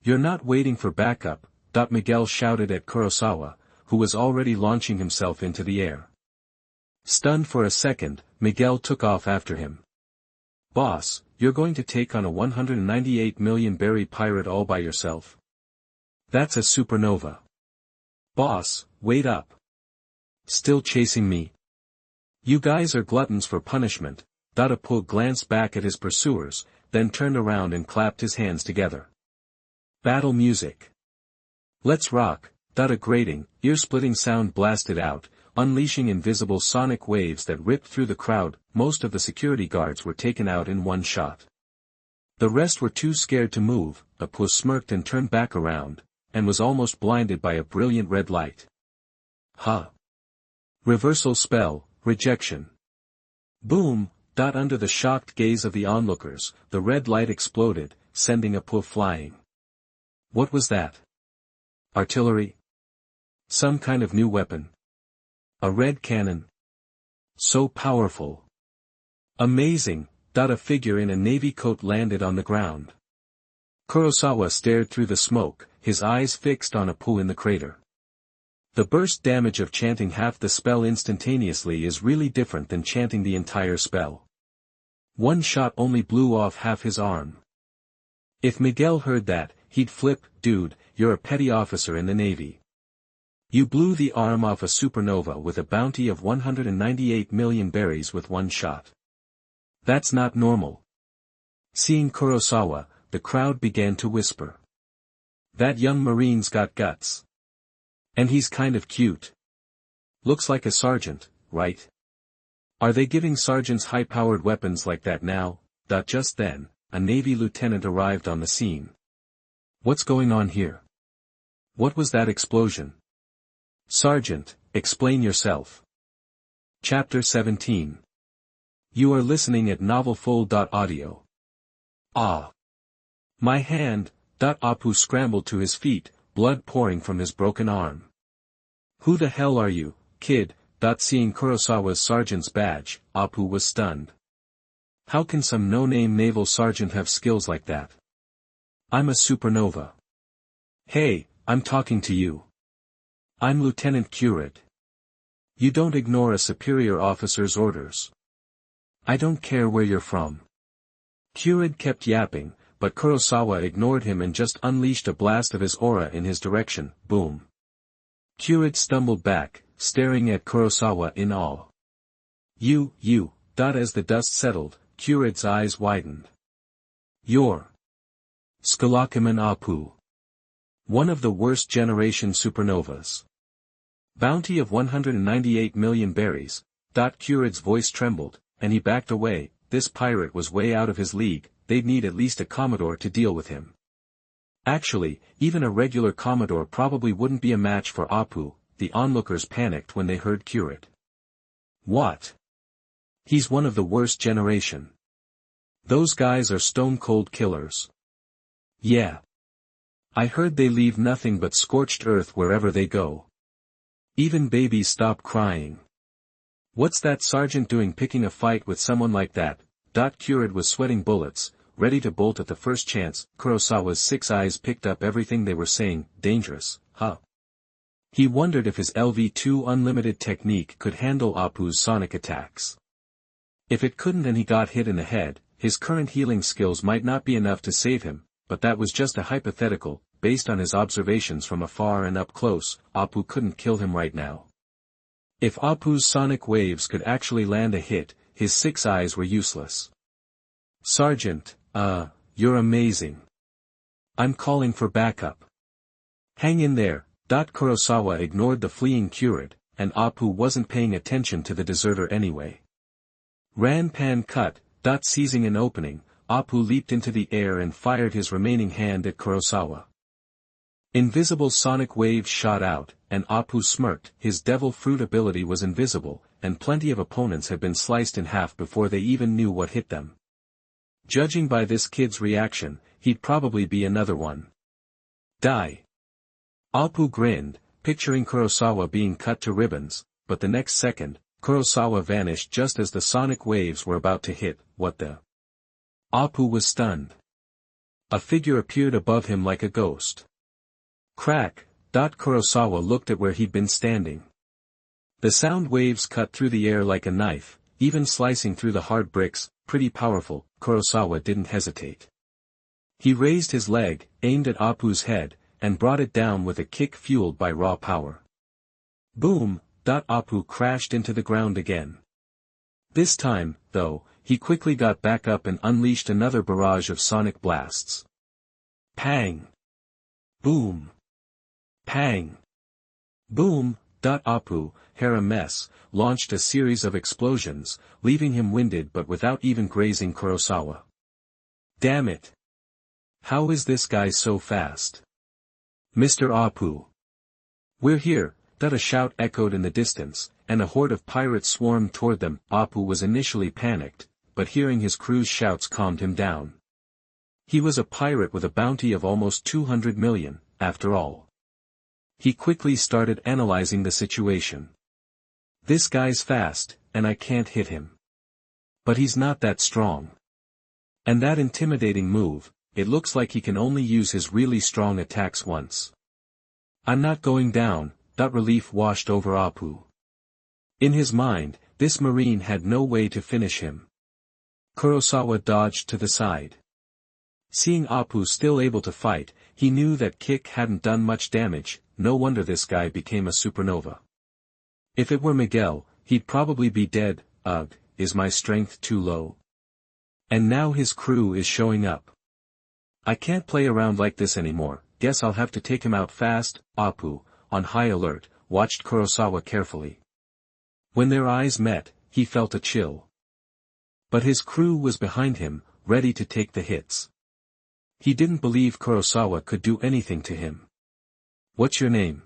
You're not waiting for backup, Miguel shouted at Kurosawa, who was already launching himself into the air. Stunned for a second, Miguel took off after him. Boss, you're going to take on a 198 million berry pirate all by yourself? That's a supernova. Boss, wait up. Still chasing me? You guys are gluttons for punishment. Apu glanced back at his pursuers, then turned around and clapped his hands together. Battle music. Let's rock. A grating, ear-splitting sound blasted out, unleashing invisible sonic waves that ripped through the crowd. Most of the security guards were taken out in one shot. The rest were too scared to move. Apu smirked and turned back around, and was almost blinded by a brilliant red light. Huh. Reversal spell, rejection. Boom. Under the shocked gaze of the onlookers, the red light exploded, sending Apu flying. What was that? Artillery? Some kind of new weapon? A red cannon? So powerful. Amazing. A figure in a navy coat landed on the ground. Kurosawa stared through the smoke, his eyes fixed on Apu in the crater. The burst damage of chanting half the spell instantaneously is really different than chanting the entire spell. One shot only blew off half his arm. If Miguel heard that, he'd flip. Dude, you're a petty officer in the Navy. You blew the arm off a supernova with a bounty of 198 million berries with one shot. That's not normal. Seeing Kurosawa, the crowd began to whisper. That young Marine's got guts. And he's kind of cute. Looks like a sergeant, right? Are they giving sergeants high-powered weapons like that now? Just then, a Navy lieutenant arrived on the scene. What's going on here? What was that explosion? Sergeant, explain yourself. Chapter 17. You are listening at novelfull.audio. Ah. My hand. Apu scrambled to his feet, blood pouring from his broken arm. Who the hell are you, kid? Seeing Kurosawa's sergeant's badge, Apu was stunned. How can some no-name naval sergeant have skills like that? I'm a supernova. Hey, I'm talking to you. I'm Lieutenant Kurid. You don't ignore a superior officer's orders. I don't care where you're from. Kurid kept yapping, but Kurosawa ignored him and just unleashed a blast of his aura in his direction. Boom. Kurid stumbled back, staring at Kurosawa in awe. You. As the dust settled, Kurid's eyes widened. You're Scalakiman Apu. One of the worst generation supernovas. Bounty of 198 million berries. Kurod's voice trembled, and he backed away. This pirate was way out of his league, they'd need at least a commodore to deal with him. Actually, even a regular commodore probably wouldn't be a match for Apu. The onlookers panicked when they heard Kurod. What? He's one of the worst generation. Those guys are stone-cold killers. Yeah. I heard they leave nothing but scorched earth wherever they go. Even babies stop crying. What's that sergeant doing picking a fight with someone like that? Kurod was sweating bullets, ready to bolt at the first chance. Kurosawa's 6 eyes picked up everything they were saying. Dangerous, huh? He wondered if his LV-2 unlimited technique could handle Apu's sonic attacks. If it couldn't and he got hit in the head, his current healing skills might not be enough to save him, but that was just a hypothetical. Based on his observations from afar and up close, Apu couldn't kill him right now. If Apu's sonic waves could actually land a hit, his 6 eyes were useless. Sergeant, you're amazing. I'm calling for backup. Hang in there. Kurosawa ignored the fleeing Kurod, and Apu wasn't paying attention to the deserter anyway. Ran pan cut. Seizing an opening, Apu leaped into the air and fired his remaining hand at Kurosawa. Invisible sonic waves shot out, and Apu smirked. His devil fruit ability was invisible, and plenty of opponents had been sliced in half before they even knew what hit them. Judging by this kid's reaction, he'd probably be another one. Die. Apu grinned, picturing Kurosawa being cut to ribbons, but the next second, Kurosawa vanished just as the sonic waves were about to hit. What the? Apu was stunned. A figure appeared above him like a ghost. Crack. Kurosawa looked at where he'd been standing. The sound waves cut through the air like a knife, even slicing through the hard bricks. Pretty powerful. Kurosawa didn't hesitate. He raised his leg, aimed at Apu's head, and brought it down with a kick fueled by raw power. Boom. Apu crashed into the ground again. This time, though, he quickly got back up and unleashed another barrage of sonic blasts. Pang. Boom. Pang. Boom. Apu, hair a mess, launched a series of explosions, leaving him winded but without even grazing Kurosawa. Damn it. How is this guy so fast? Mr. Apu. We're here. A shout echoed in the distance, and a horde of pirates swarmed toward them. Apu was initially panicked, but hearing his crew's shouts calmed him down. He was a pirate with a bounty of almost 200 million, after all. He quickly started analyzing the situation. This guy's fast, and I can't hit him. But he's not that strong. And that intimidating move, it looks like he can only use his really strong attacks once. I'm not going down. Relief washed over Apu. In his mind, this marine had no way to finish him. Kurosawa dodged to the side. Seeing Apu still able to fight, he knew that kick hadn't done much damage. No wonder this guy became a supernova. If it were Miguel, he'd probably be dead. Ugh, is my strength too low? And now his crew is showing up. I can't play around like this anymore. Guess I'll have to take him out fast. Apu, on high alert, watched Kurosawa carefully. When their eyes met, he felt a chill. But his crew was behind him, ready to take the hits. He didn't believe Kurosawa could do anything to him. What's your name?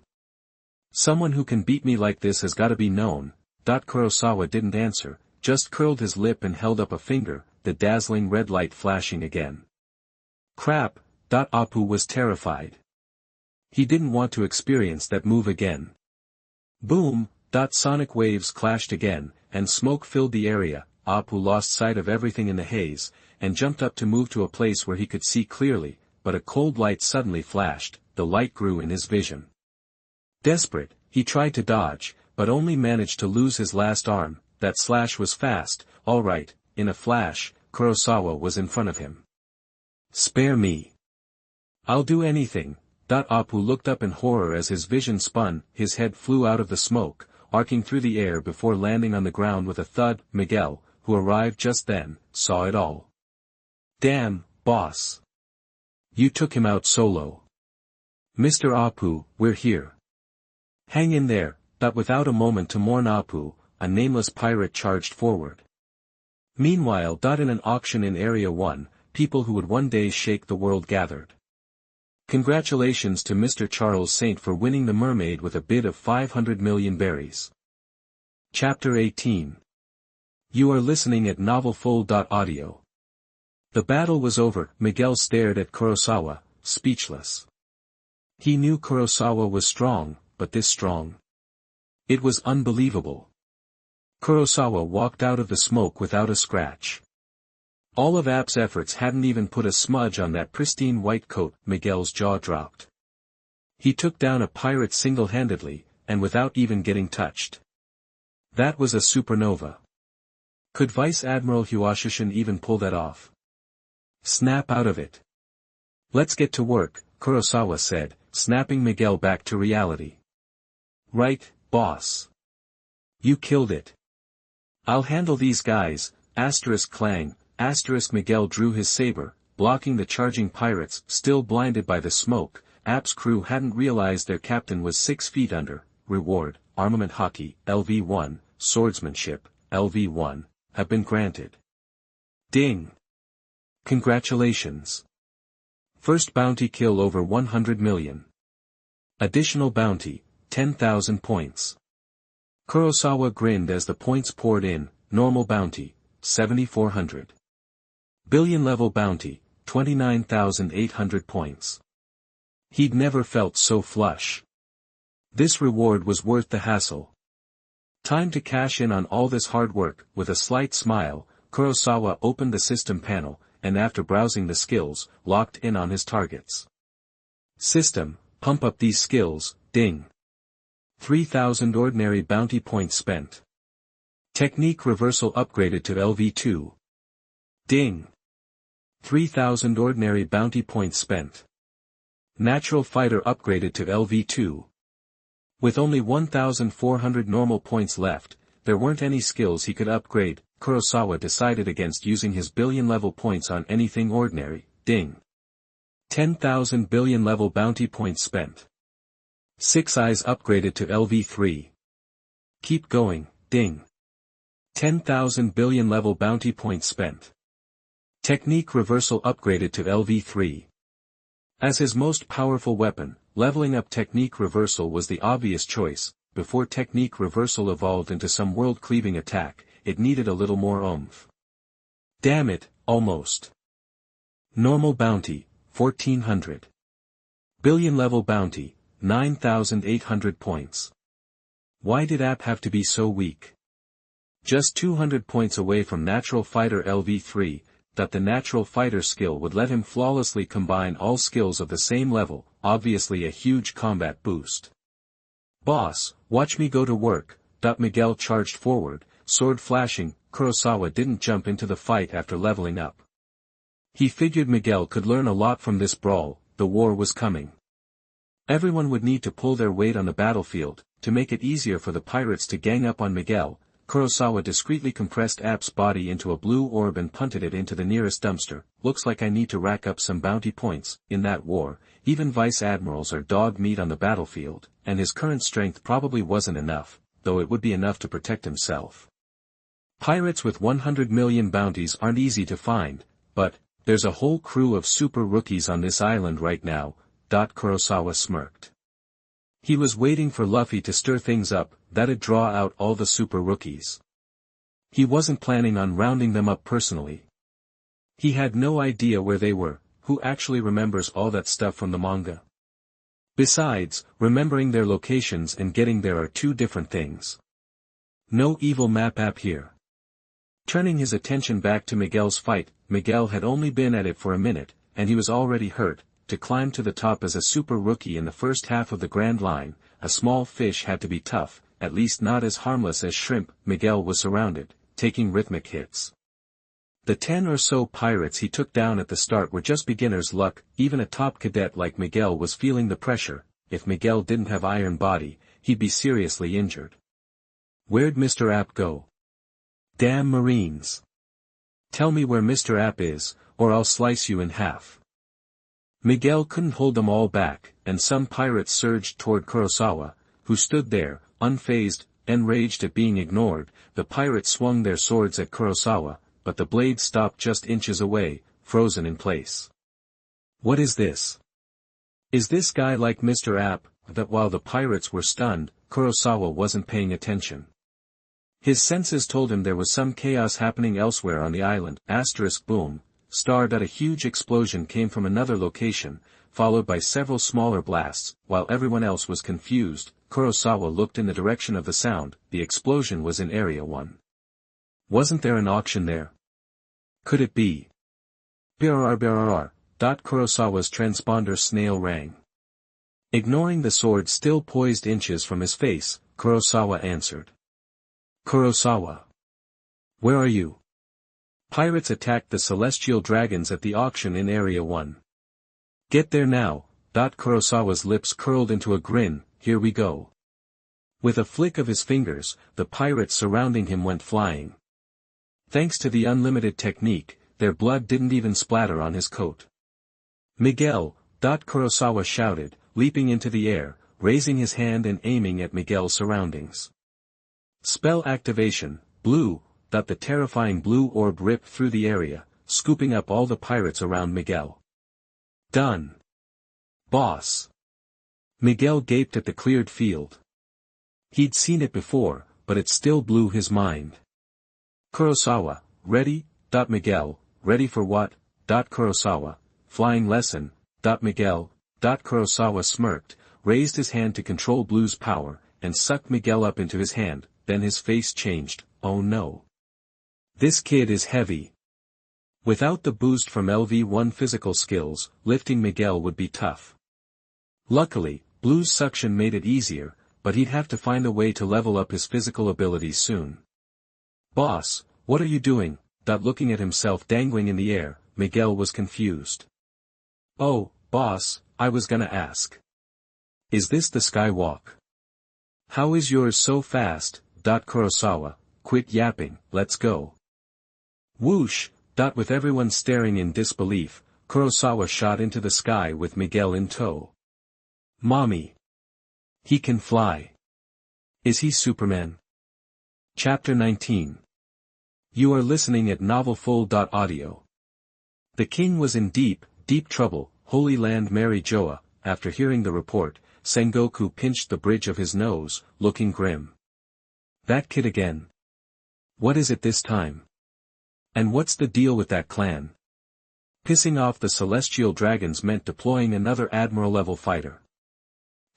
Someone who can beat me like this has gotta be known. Kurosawa didn't answer, just curled his lip and held up a finger, the dazzling red light flashing again. Crap. Apu was terrified. He didn't want to experience that move again. Boom. Sonic waves clashed again, and smoke filled the area. Apu lost sight of everything in the haze, and jumped up to move to a place where he could see clearly, but a cold light suddenly flashed. The light grew in his vision. Desperate, he tried to dodge, but only managed to lose his last arm. That slash was fast. All right. In a flash, Kurosawa was in front of him. Spare me. I'll do anything. Apu looked up in horror as his vision spun. His head flew out of the smoke, arcing through the air before landing on the ground with a thud. Miguel, who arrived just then, saw it all. Damn, boss. You took him out solo. Mr. Apu, we're here. Hang in there. But without a moment to mourn, a nameless pirate charged forward. Meanwhile, in an auction in Area 1, people who would one day shake the world gathered. Congratulations to Mr. Charles Saint for winning the mermaid with a bid of 500 million berries. Chapter 18. You are listening at novelfull.audio. The battle was over. Miguel stared at Kurosawa, speechless. He knew Kurosawa was strong, but this strong? It was unbelievable. Kurosawa walked out of the smoke without a scratch. All of App's efforts hadn't even put a smudge on that pristine white coat. Miguel's jaw dropped. He took down a pirate single-handedly, and without even getting touched. That was a supernova. Could Vice Admiral Huashishin even pull that off? Snap out of it. Let's get to work, Kurosawa said, snapping Miguel back to reality. Right, boss. You killed it. I'll handle these guys, clang. Miguel drew his saber, blocking the charging pirates. Still blinded by the smoke, App's crew hadn't realized their captain was 6 feet under. Reward, armament hockey, LV1, swordsmanship, LV1, have been granted. Ding! Congratulations. First bounty kill over 100 million. Additional bounty, 10,000 points. Kurosawa grinned as the points poured in. Normal bounty, 7,400. Billion level bounty, 29,800 points. He'd never felt so flush. This reward was worth the hassle. Time to cash in on all this hard work. With a slight smile, Kurosawa opened the system panel, and after browsing the skills, locked in on his targets. System, pump up these skills. Ding. 3,000 ordinary bounty points spent. Technique reversal upgraded to LV2. Ding. 3,000 ordinary bounty points spent. Natural fighter upgraded to LV2. With only 1,400 normal points left, there weren't any skills he could upgrade. Kurosawa decided against using his billion level points on anything ordinary. Ding. 10,000 billion level bounty points spent. Six Eyes upgraded to LV3. Keep going. Ding. 10,000 billion level bounty points spent. Technique reversal upgraded to LV3. As his most powerful weapon, leveling up technique reversal was the obvious choice. Before technique reversal evolved into some world-cleaving attack, it needed a little more oomph. Damn it, almost. Normal bounty, 1,400. Billion level bounty, 9,800 points. Why did App have to be so weak? Just 200 points away from Natural Fighter LV3, that the Natural Fighter skill would let him flawlessly combine all skills of the same level, obviously a huge combat boost. Boss, watch me go to work. Miguel charged forward, sword flashing. Kurosawa didn't jump into the fight after leveling up. He figured Miguel could learn a lot from this brawl. The war was coming. Everyone would need to pull their weight on the battlefield. To make it easier for the pirates to gang up on Miguel, Kurosawa discreetly compressed App's body into a blue orb and punted it into the nearest dumpster. Looks like I need to rack up some bounty points. In that war, even vice admirals are dog meat on the battlefield, and his current strength probably wasn't enough, though it would be enough to protect himself. Pirates with 100 million bounties aren't easy to find, but there's a whole crew of super rookies on this island right now. Kurosawa smirked. He was waiting for Luffy to stir things up. That'd draw out all the super rookies. He wasn't planning on rounding them up personally. He had no idea where they were. Who actually remembers all that stuff from the manga? Besides, remembering their locations and getting there are two different things. No evil map app here. Turning his attention back to Miguel's fight, Miguel had only been at it for a minute, and he was already hurt. To climb to the top as a super rookie in the first half of the Grand Line, a small fish had to be tough, at least not as harmless as shrimp. Miguel was surrounded, taking rhythmic hits. The 10 or so pirates he took down at the start were just beginner's luck. Even a top cadet like Miguel was feeling the pressure. If Miguel didn't have iron body, he'd be seriously injured. Where'd Mr. App go? Damn Marines. Tell me where Mr. App is, or I'll slice you in half. Miguel couldn't hold them all back, and some pirates surged toward Kurosawa, who stood there, unfazed, enraged at being ignored. The pirates swung their swords at Kurosawa, but the blades stopped just inches away, frozen in place. What is this? Is this guy like Mr. App? That while the pirates were stunned, Kurosawa wasn't paying attention. His senses told him there was some chaos happening elsewhere on the island. Boom. A huge explosion came from another location, followed by several smaller blasts. While everyone else was confused, Kurosawa looked in the direction of the sound. The explosion was in Area 1. Wasn't there an auction there? Could it be? Kurosawa's transponder snail rang. Ignoring the sword still poised inches from his face, Kurosawa answered. Kurosawa. Where are you? Pirates attacked the celestial dragons at the auction in Area 1. Get there now. Kurosawa's lips curled into a grin. Here we go. With a flick of his fingers, the pirates surrounding him went flying. Thanks to the unlimited technique, their blood didn't even splatter on his coat. Miguel, Kurosawa shouted, leaping into the air, raising his hand and aiming at Miguel's surroundings. Spell activation, blue. The terrifying blue orb ripped through the area, scooping up all the pirates around Miguel. Done. Boss. Miguel gaped at the cleared field. He'd seen it before, but it still blew his mind. Kurosawa, ready? Miguel, ready for what? Kurosawa, flying lesson. Miguel. Kurosawa smirked, raised his hand to control Blue's power, and sucked Miguel up into his hand. Then his face changed. Oh no. This kid is heavy. Without the boost from LV1 physical skills, lifting Miguel would be tough. Luckily, Blue's suction made it easier, but he'd have to find a way to level up his physical abilities soon. Boss, what are you doing? Looking at himself dangling in the air, Miguel was confused. Oh, boss, I was gonna ask. Is this the skywalk? How is yours so fast? Kurosawa, quit yapping, let's go. Whoosh. With everyone staring in disbelief, Kurosawa shot into the sky with Miguel in tow. Mommy. He can fly. Is he Superman? Chapter 19. You are listening at novelfull.audio. The king was in deep, deep trouble. Holy Land Mary Joa. After hearing the report, Sengoku pinched the bridge of his nose, looking grim. That kid again. What is it this time? And what's the deal with that clan? Pissing off the celestial dragons meant deploying another admiral-level fighter.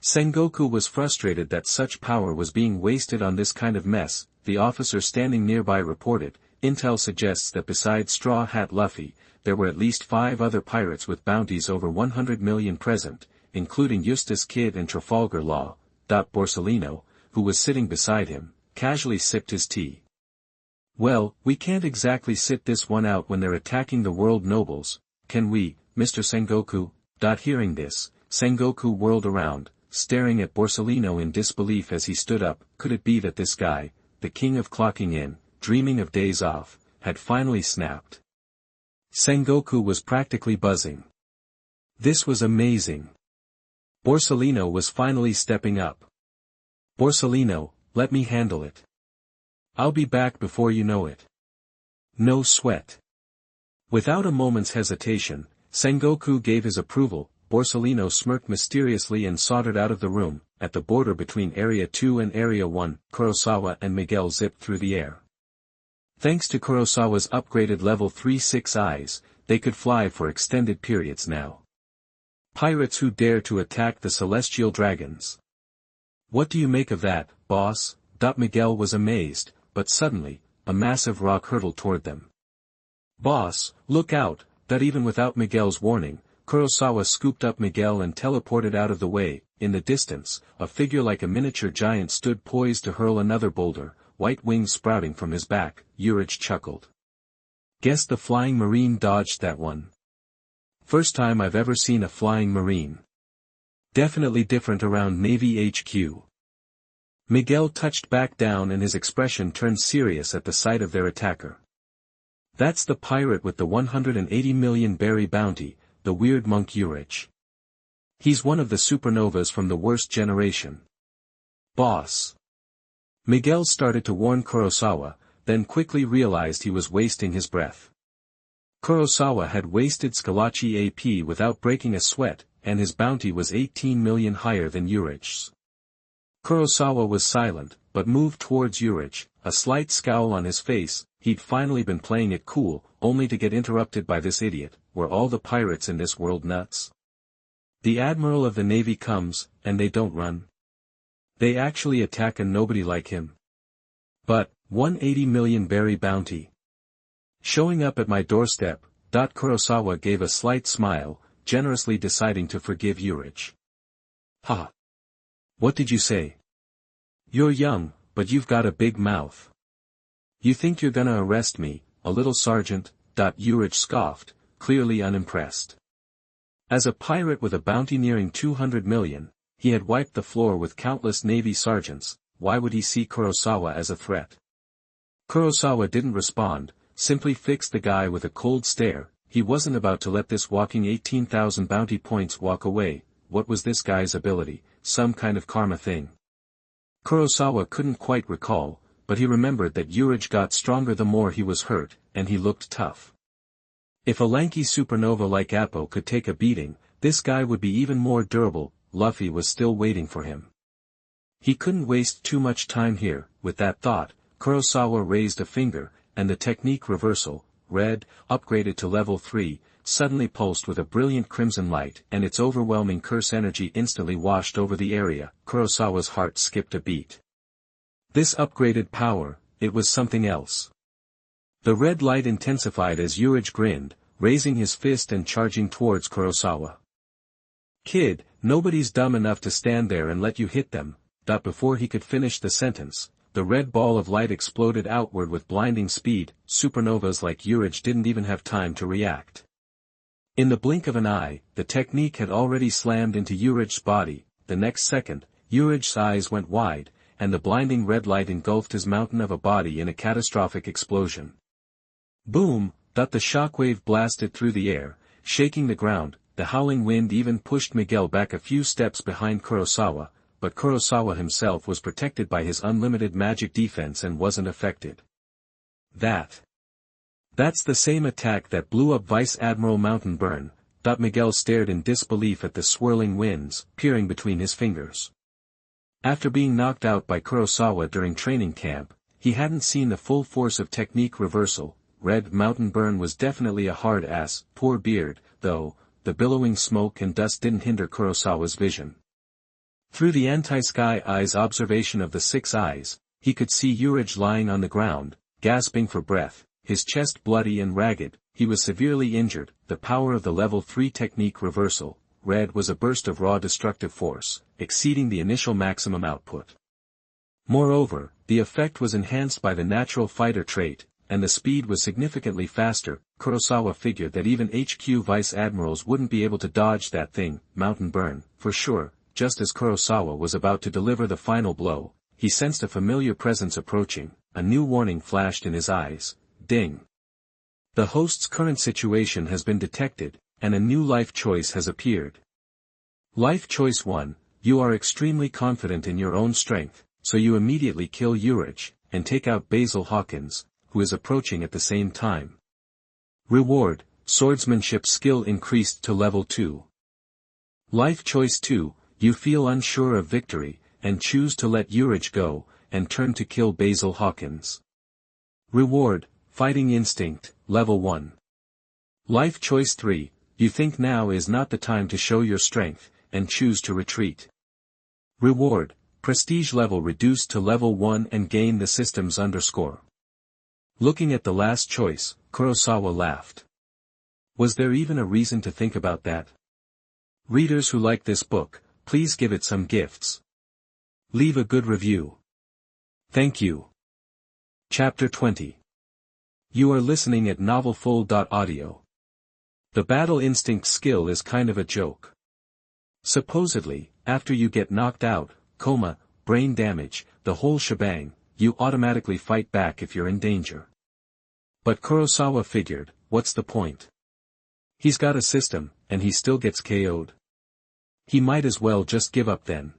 Sengoku was frustrated that such power was being wasted on this kind of mess. The officer standing nearby reported, intel suggests that besides Straw Hat Luffy, there were at least 5 other pirates with bounties over 100 million present, including Eustace Kidd and Trafalgar Law. Borsellino, who was sitting beside him, casually sipped his tea. Well, we can't exactly sit this one out when they're attacking the world nobles, can we, Mr. Sengoku? Hearing this, Sengoku whirled around, staring at Borsellino in disbelief as he stood up. Could it be that this guy, the king of clocking in, dreaming of days off, had finally snapped? Sengoku was practically buzzing. This was amazing. Borsellino was finally stepping up. Borsellino, let me handle it. I'll be back before you know it. No sweat. Without a moment's hesitation, Sengoku gave his approval. Borsellino smirked mysteriously and sauntered out of the room. At the border between Area 2 and Area 1, Kurosawa and Miguel zipped through the air. Thanks to Kurosawa's upgraded level 3 Six Eyes, they could fly for extended periods now. Pirates who dare to attack the celestial dragons. What do you make of that, boss? Miguel was amazed, but suddenly, a massive rock hurtled toward them. Boss, look out! Even without Miguel's warning, Kurosawa scooped up Miguel and teleported out of the way. In the distance, a figure like a miniature giant stood poised to hurl another boulder, white wings sprouting from his back. Urich chuckled. Guess the flying marine dodged that one. First time I've ever seen a flying marine. Definitely different around Navy HQ. Miguel touched back down and his expression turned serious at the sight of their attacker. That's the pirate with the 180 million berry bounty, the weird monk Urich. He's one of the supernovas from the worst generation. Boss. Miguel started to warn Kurosawa, then quickly realized he was wasting his breath. Kurosawa had wasted Scalacci AP without breaking a sweat, and his bounty was 18 million higher than Urich's. Kurosawa was silent, but moved towards Urich, a slight scowl on his face. He'd finally been playing it cool, only to get interrupted by this idiot. Were all the pirates in this world nuts? The Admiral of the Navy comes, and they don't run. They actually attack a nobody like him. But, 180 million berry bounty. Showing up at my doorstep. Kurosawa gave a slight smile, generously deciding to forgive Urich. Ha! What did you say? You're young, but you've got a big mouth. You think you're gonna arrest me, a little sergeant? Urich scoffed, clearly unimpressed. As a pirate with a bounty nearing 200 million, he had wiped the floor with countless Navy sergeants. Why would he see Kurosawa as a threat? Kurosawa didn't respond, simply fixed the guy with a cold stare. He wasn't about to let this walking 18,000 bounty points walk away. What was this guy's ability? Some kind of karma thing? Kurosawa couldn't quite recall, but he remembered that Urich got stronger the more he was hurt, and he looked tough. If a lanky supernova like Apo could take a beating, this guy would be even more durable. Luffy was still waiting for him. He couldn't waste too much time here. With that thought, Kurosawa raised a finger, and the technique reversal, red, upgraded to level 3, suddenly pulsed with a brilliant crimson light, and its overwhelming curse energy instantly washed over the area. Kurosawa's heart skipped a beat. This upgraded power, it was something else. The red light intensified as Urich grinned, raising his fist and charging towards Kurosawa. Kid, nobody's dumb enough to stand there and let you hit them. Before he could finish the sentence, the red ball of light exploded outward with blinding speed. Supernovas like Urich didn't even have time to react. In the blink of an eye, the technique had already slammed into Urich's body. The next second, Urich's eyes went wide, and the blinding red light engulfed his mountain of a body in a catastrophic explosion. Boom! The shockwave blasted through the air, shaking the ground. The howling wind even pushed Miguel back a few steps behind Kurosawa, but Kurosawa himself was protected by his unlimited magic defense and wasn't affected. That's the same attack that blew up Vice Admiral Mountain Burn. Miguel stared in disbelief at the swirling winds, peering between his fingers. After being knocked out by Kurosawa during training camp, he hadn't seen the full force of technique reversal. Red Mountain Burn was definitely a hard ass. Poor Beard, though. The billowing smoke and dust didn't hinder Kurosawa's vision. Through the anti-Sky Eyes observation of the Six Eyes, he could see Urich lying on the ground, gasping for breath, his chest bloody and ragged. He was severely injured. The power of the level 3 technique reversal, red, was a burst of raw destructive force, exceeding the initial maximum output. Moreover, the effect was enhanced by the natural fighter trait, and the speed was significantly faster. Kurosawa figured that even HQ Vice Admirals wouldn't be able to dodge that thing, Mountain Burn, for sure. Just as Kurosawa was about to deliver the final blow, he sensed a familiar presence approaching. A new warning flashed in his eyes. Ding! The host's current situation has been detected, and a new life choice has appeared. Life choice 1, you are extremely confident in your own strength, so you immediately kill Urich, and take out Basil Hawkins, who is approaching at the same time. Reward, swordsmanship skill increased to level 2. Life choice 2, you feel unsure of victory, and choose to let Urich go, and turn to kill Basil Hawkins. Reward, fighting instinct, level 1. Life choice 3, you think now is not the time to show your strength, and choose to retreat. Reward, prestige level reduced to level 1 and gain the system's underscore. Looking at the last choice, Kurosawa laughed. Was there even a reason to think about that? Readers who like this book, please give it some gifts. Leave a good review. Thank you. Chapter 20. You are listening at novelfull.audio. The battle instinct skill is kind of a joke. Supposedly, after you get knocked out, coma, brain damage, the whole shebang, you automatically fight back if you're in danger. But Kurosawa figured, what's the point? He's got a system, and he still gets KO'd. He might as well just give up then.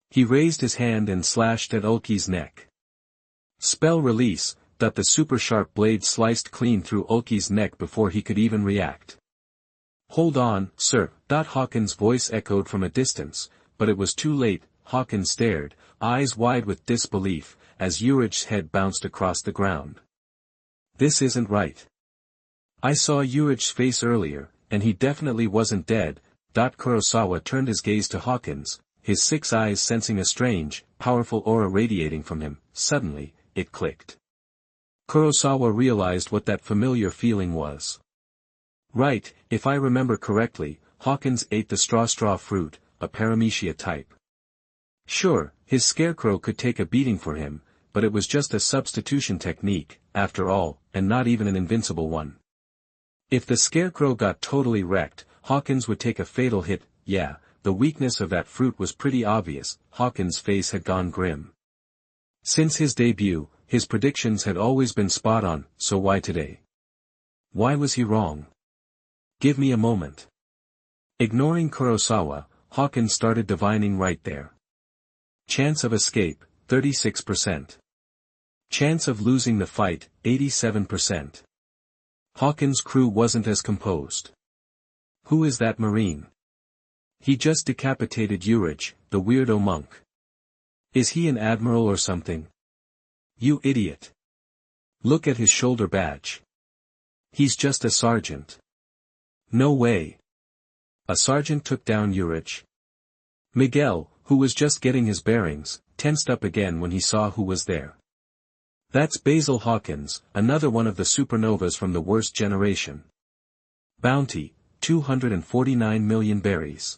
He raised his hand and slashed at Ulki's neck. Spell release, that the super-sharp blade sliced clean through Ulki's neck before he could even react. "Hold on, sir," Hawkins' voice echoed from a distance, but it was too late. Hawkins stared, eyes wide with disbelief, as Urich's head bounced across the ground. "This isn't right. I saw Urich's face earlier, and he definitely wasn't dead." Kurosawa turned his gaze to Hawkins, his 6 eyes sensing a strange, powerful aura radiating from him. Suddenly, it clicked. Kurosawa realized what that familiar feeling was. Right, if I remember correctly, Hawkins ate the straw fruit, a paramecia type. Sure, his scarecrow could take a beating for him, but it was just a substitution technique, after all, and not even an invincible one. If the scarecrow got totally wrecked, Hawkins would take a fatal hit. Yeah, the weakness of that fruit was pretty obvious. Hawkins' face had gone grim. Since his debut, his predictions had always been spot on, so why today? Why was he wrong? Give me a moment. Ignoring Kurosawa, Hawkins started divining right there. Chance of escape, 36%. Chance of losing the fight, 87%. Hawkins' crew wasn't as composed. Who is that Marine? He just decapitated Urich, the weirdo monk. Is he an admiral or something? You idiot. Look at his shoulder badge. He's just a sergeant. No way. A sergeant took down Urich. Miguel, who was just getting his bearings, tensed up again when he saw who was there. That's Basil Hawkins, another one of the supernovas from the worst generation. Bounty, 249 million berries.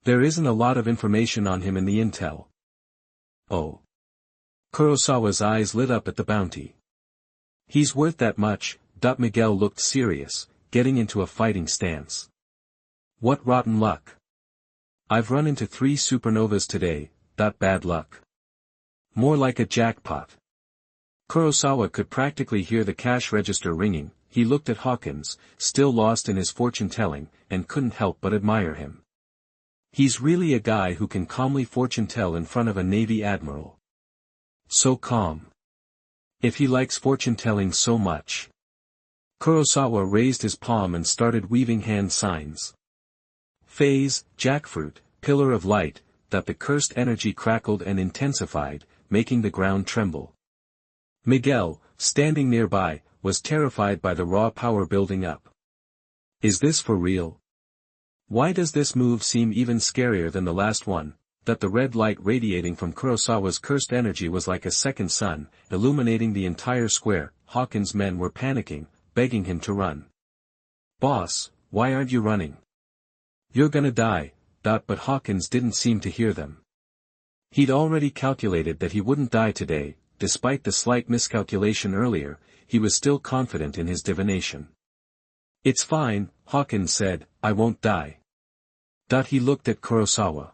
There isn't a lot of information on him in the intel. Oh. Kurosawa's eyes lit up at the bounty. He's worth that much. Miguel looked serious, getting into a fighting stance. What rotten luck. I've run into 3 supernovas today. Bad luck. More like a jackpot. Kurosawa could practically hear the cash register ringing. He looked at Hawkins, still lost in his fortune-telling, and couldn't help but admire him. He's really a guy who can calmly fortune-tell in front of a Navy admiral. So calm. If he likes fortune-telling so much. Kurosawa raised his palm and started weaving hand signs. Phase, jackfruit, pillar of light, that the cursed energy crackled and intensified, making the ground tremble. Miguel, standing nearby, was terrified by the raw power building up. Is this for real? Why does this move seem even scarier than the last one? That the red light radiating from Kurosawa's cursed energy was like a second sun, illuminating the entire square. Hawkins' men were panicking, begging him to run. Boss, why aren't you running? You're gonna die. But Hawkins didn't seem to hear them. He'd already calculated that he wouldn't die today. Despite the slight miscalculation earlier, he was still confident in his divination. It's fine, Hawkins said, I won't die. He looked at Kurosawa.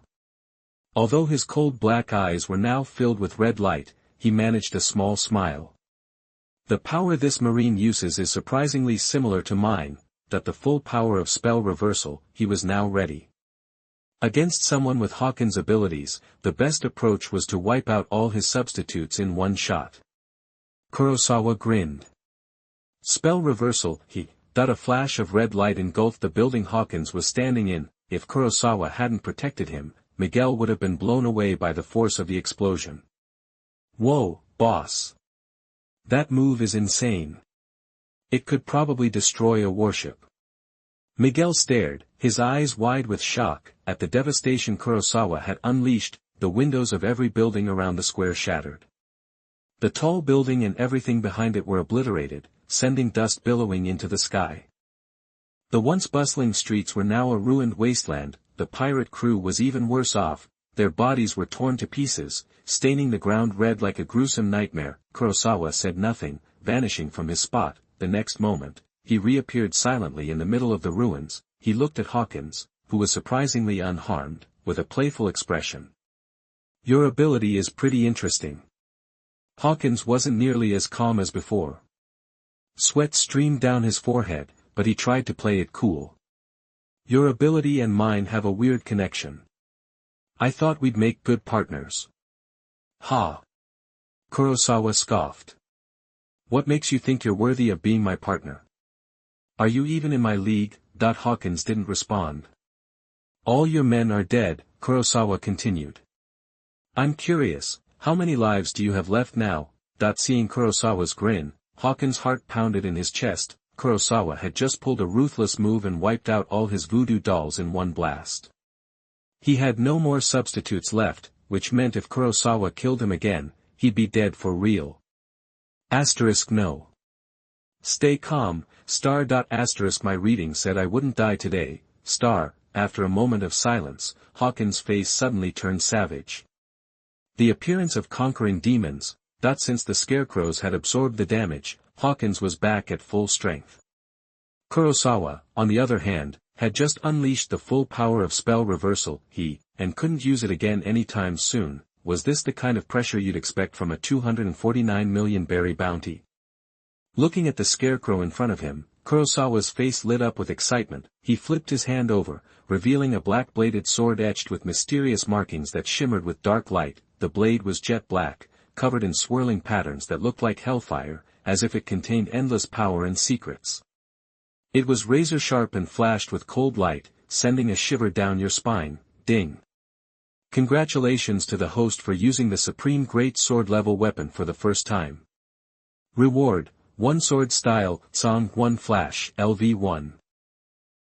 Although his cold black eyes were now filled with red light, he managed a small smile. The power this Marine uses is surprisingly similar to mine, the full power of spell reversal. He was now ready. Against someone with Hawkins' abilities, the best approach was to wipe out all his substitutes in one shot. Kurosawa grinned. Spell reversal, a flash of red light engulfed the building Hawkins was standing in. If Kurosawa hadn't protected him, Miguel would have been blown away by the force of the explosion. Whoa, boss. That move is insane. It could probably destroy a warship. Miguel stared, his eyes wide with shock, at the devastation Kurosawa had unleashed. The windows of every building around the square shattered. The tall building and everything behind it were obliterated, sending dust billowing into the sky. The once bustling streets were now a ruined wasteland. The pirate crew was even worse off. Their bodies were torn to pieces, staining the ground red like a gruesome nightmare. Kurosawa said nothing, vanishing from his spot. The next moment, he reappeared silently in the middle of the ruins. He looked at Hawkins, who was surprisingly unharmed, with a playful expression. Your ability is pretty interesting. Hawkins wasn't nearly as calm as before. Sweat streamed down his forehead, but he tried to play it cool. Your ability and mine have a weird connection. I thought we'd make good partners. Ha! Kurosawa scoffed. What makes you think you're worthy of being my partner? Are you even in my league? Hawkins didn't respond. All your men are dead, Kurosawa continued. I'm curious, how many lives do you have left now? Seeing Kurosawa's grin, Hawkins' heart pounded in his chest. Kurosawa had just pulled a ruthless move and wiped out all his voodoo dolls in one blast. He had no more substitutes left, which meant if Kurosawa killed him again, he'd be dead for real. No. Stay calm, star. My reading said I wouldn't die today, star. After a moment of silence, Hawkins' face suddenly turned savage. The appearance of conquering demons. Since the scarecrows had absorbed the damage, Hawkins was back at full strength. Kurosawa, on the other hand, had just unleashed the full power of spell reversal, and couldn't use it again anytime soon. Was this the kind of pressure you'd expect from a 249 million berry bounty? Looking at the scarecrow in front of him, Kurosawa's face lit up with excitement. He flipped his hand over, revealing a black-bladed sword etched with mysterious markings that shimmered with dark light. The blade was jet black, covered in swirling patterns that looked like hellfire, as if it contained endless power and secrets. It was razor-sharp and flashed with cold light, sending a shiver down your spine. Ding! Congratulations to the host for using the supreme great sword-level weapon for the first time. Reward, 1 sword style, song 1 flash, LV1.